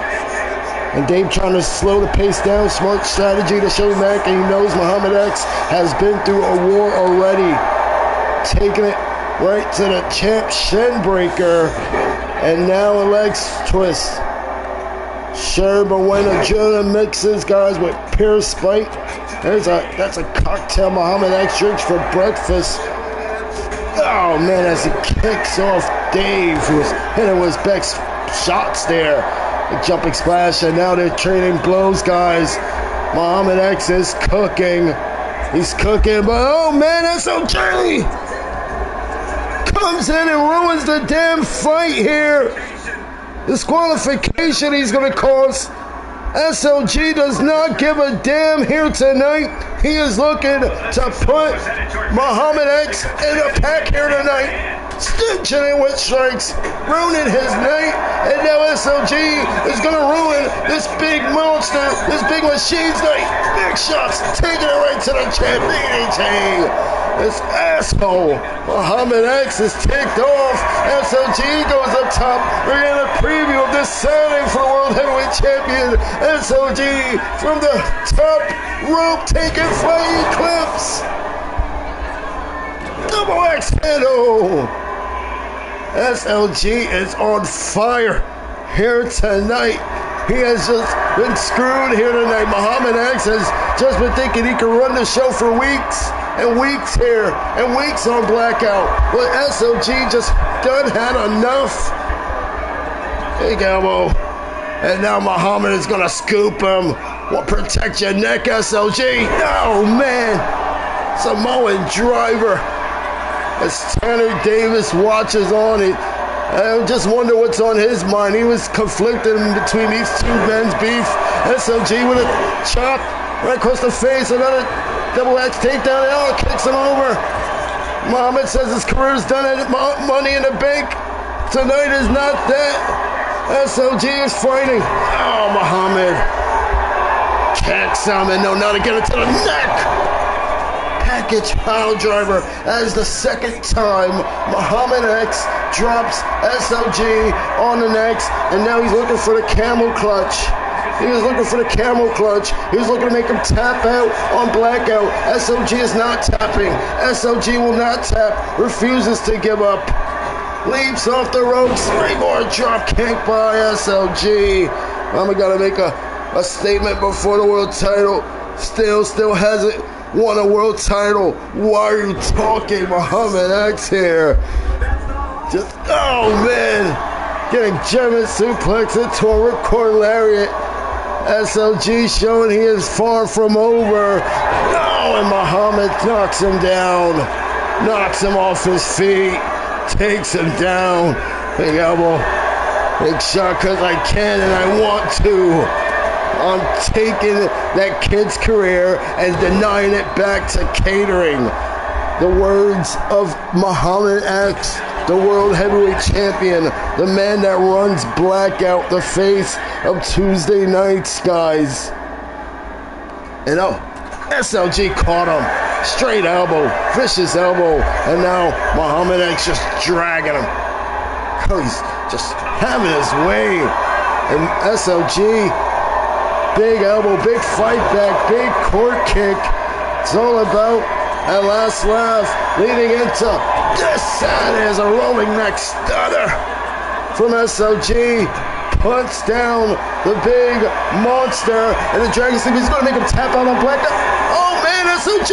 And Dave trying to slow the pace down. Smart strategy to show Mac, and he knows Muhammad X has been through a war already. Taking it right to the champ shin breaker. And now a leg twist. Sherba Jr. mixes guys with pure spite. That's a cocktail Muhammad X drinks for breakfast. Oh man, as he kicks off Dave, who was hitting with his best shots there. A jumping splash, and now they're trading blows, guys. Muhammad X is cooking. He's cooking, but oh man, SLG comes in and ruins the damn fight here. Disqualification he's going to cause. SLG does not give a damn here tonight. He is looking to put Muhammad X in a pack here tonight. Stitching in with strikes, ruining his night, and now SLG is going to ruin this big monster, this big machine's night. Big shots, taking it right to the champ, DDT. This asshole, Muhammad X is ticked off. SLG goes up top. We're getting a preview of this Saturday for the World Heavyweight Champion. SLG from the top rope taking flying clips. Double X handle. SLG is on fire here tonight. He has just been screwed here tonight. Muhammad X has just been thinking he can run the show for weeks and weeks here and weeks on Blackout. But SLG just done had enough. Big elbow. And now Muhammad is going to scoop him. Well, protect your neck, SLG. Oh, man. Samoan driver. As Tanner Davis watches on it, I just wonder what's on his mind. He was conflicted between these two men's beef. SLG with a chop right across the face. Another double X takedown. Oh, kicks him over. Muhammad says his career's done at Money in the Bank. Tonight is not that. SLG is fighting. Oh, Muhammad kicks him, and no, now to get it to the neck. Package pile driver as the second time Muhammad X drops SLG on the necks, and now he's looking for the camel clutch. He was looking for the camel clutch. He was looking to make him tap out on Blackout. SLG is not tapping. SLG will not tap. Refuses to give up. Leaps off the ropes. Springboard drop kick by SLG. I'm gonna make a statement before the world title. Still hasn't won a world title. Why are you talking, Muhammad X here? Just, oh man, getting German suplex into a ripcord lariat. SLG showing he is far from over. Oh, and Muhammad knocks him down, knocks him off his feet, takes him down. Big elbow, big shot because I can and I want to. I'm taking that kid's career and denying it back to catering. The words of Muhammad X, the World Heavyweight Champion, the man that runs Blackout, the face of Tuesday nights, guys. And oh, SLG caught him. Straight elbow, vicious elbow, and now Muhammad X just dragging him. Oh, he's just having his way. And SLG, big elbow, big fight back, big court kick. It's all about a last laugh leading into this. That is a rolling neck stunner from SLG. Punts down the big monster, and the Dragon Sleep is going to make him tap out on Blackout. Oh man, SLG!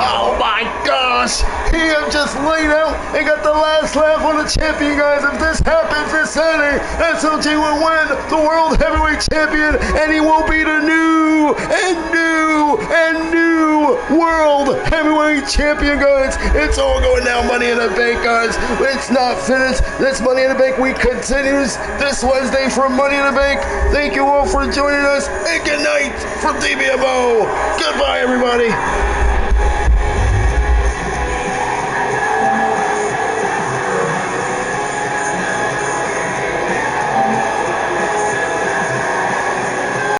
Oh my gosh! He have just laid out and got the last laugh on the champion, guys. If this happens this Saturday, SLG will win the World Heavyweight Champion, and he will be the new World Heavyweight Champion, guys. It's all going down Money in the Bank, guys. It's not finished. This Money in the Bank week continues this Wednesday for Money in the Bank. Thank you all for joining us, and good night from Dbmo. Goodbye.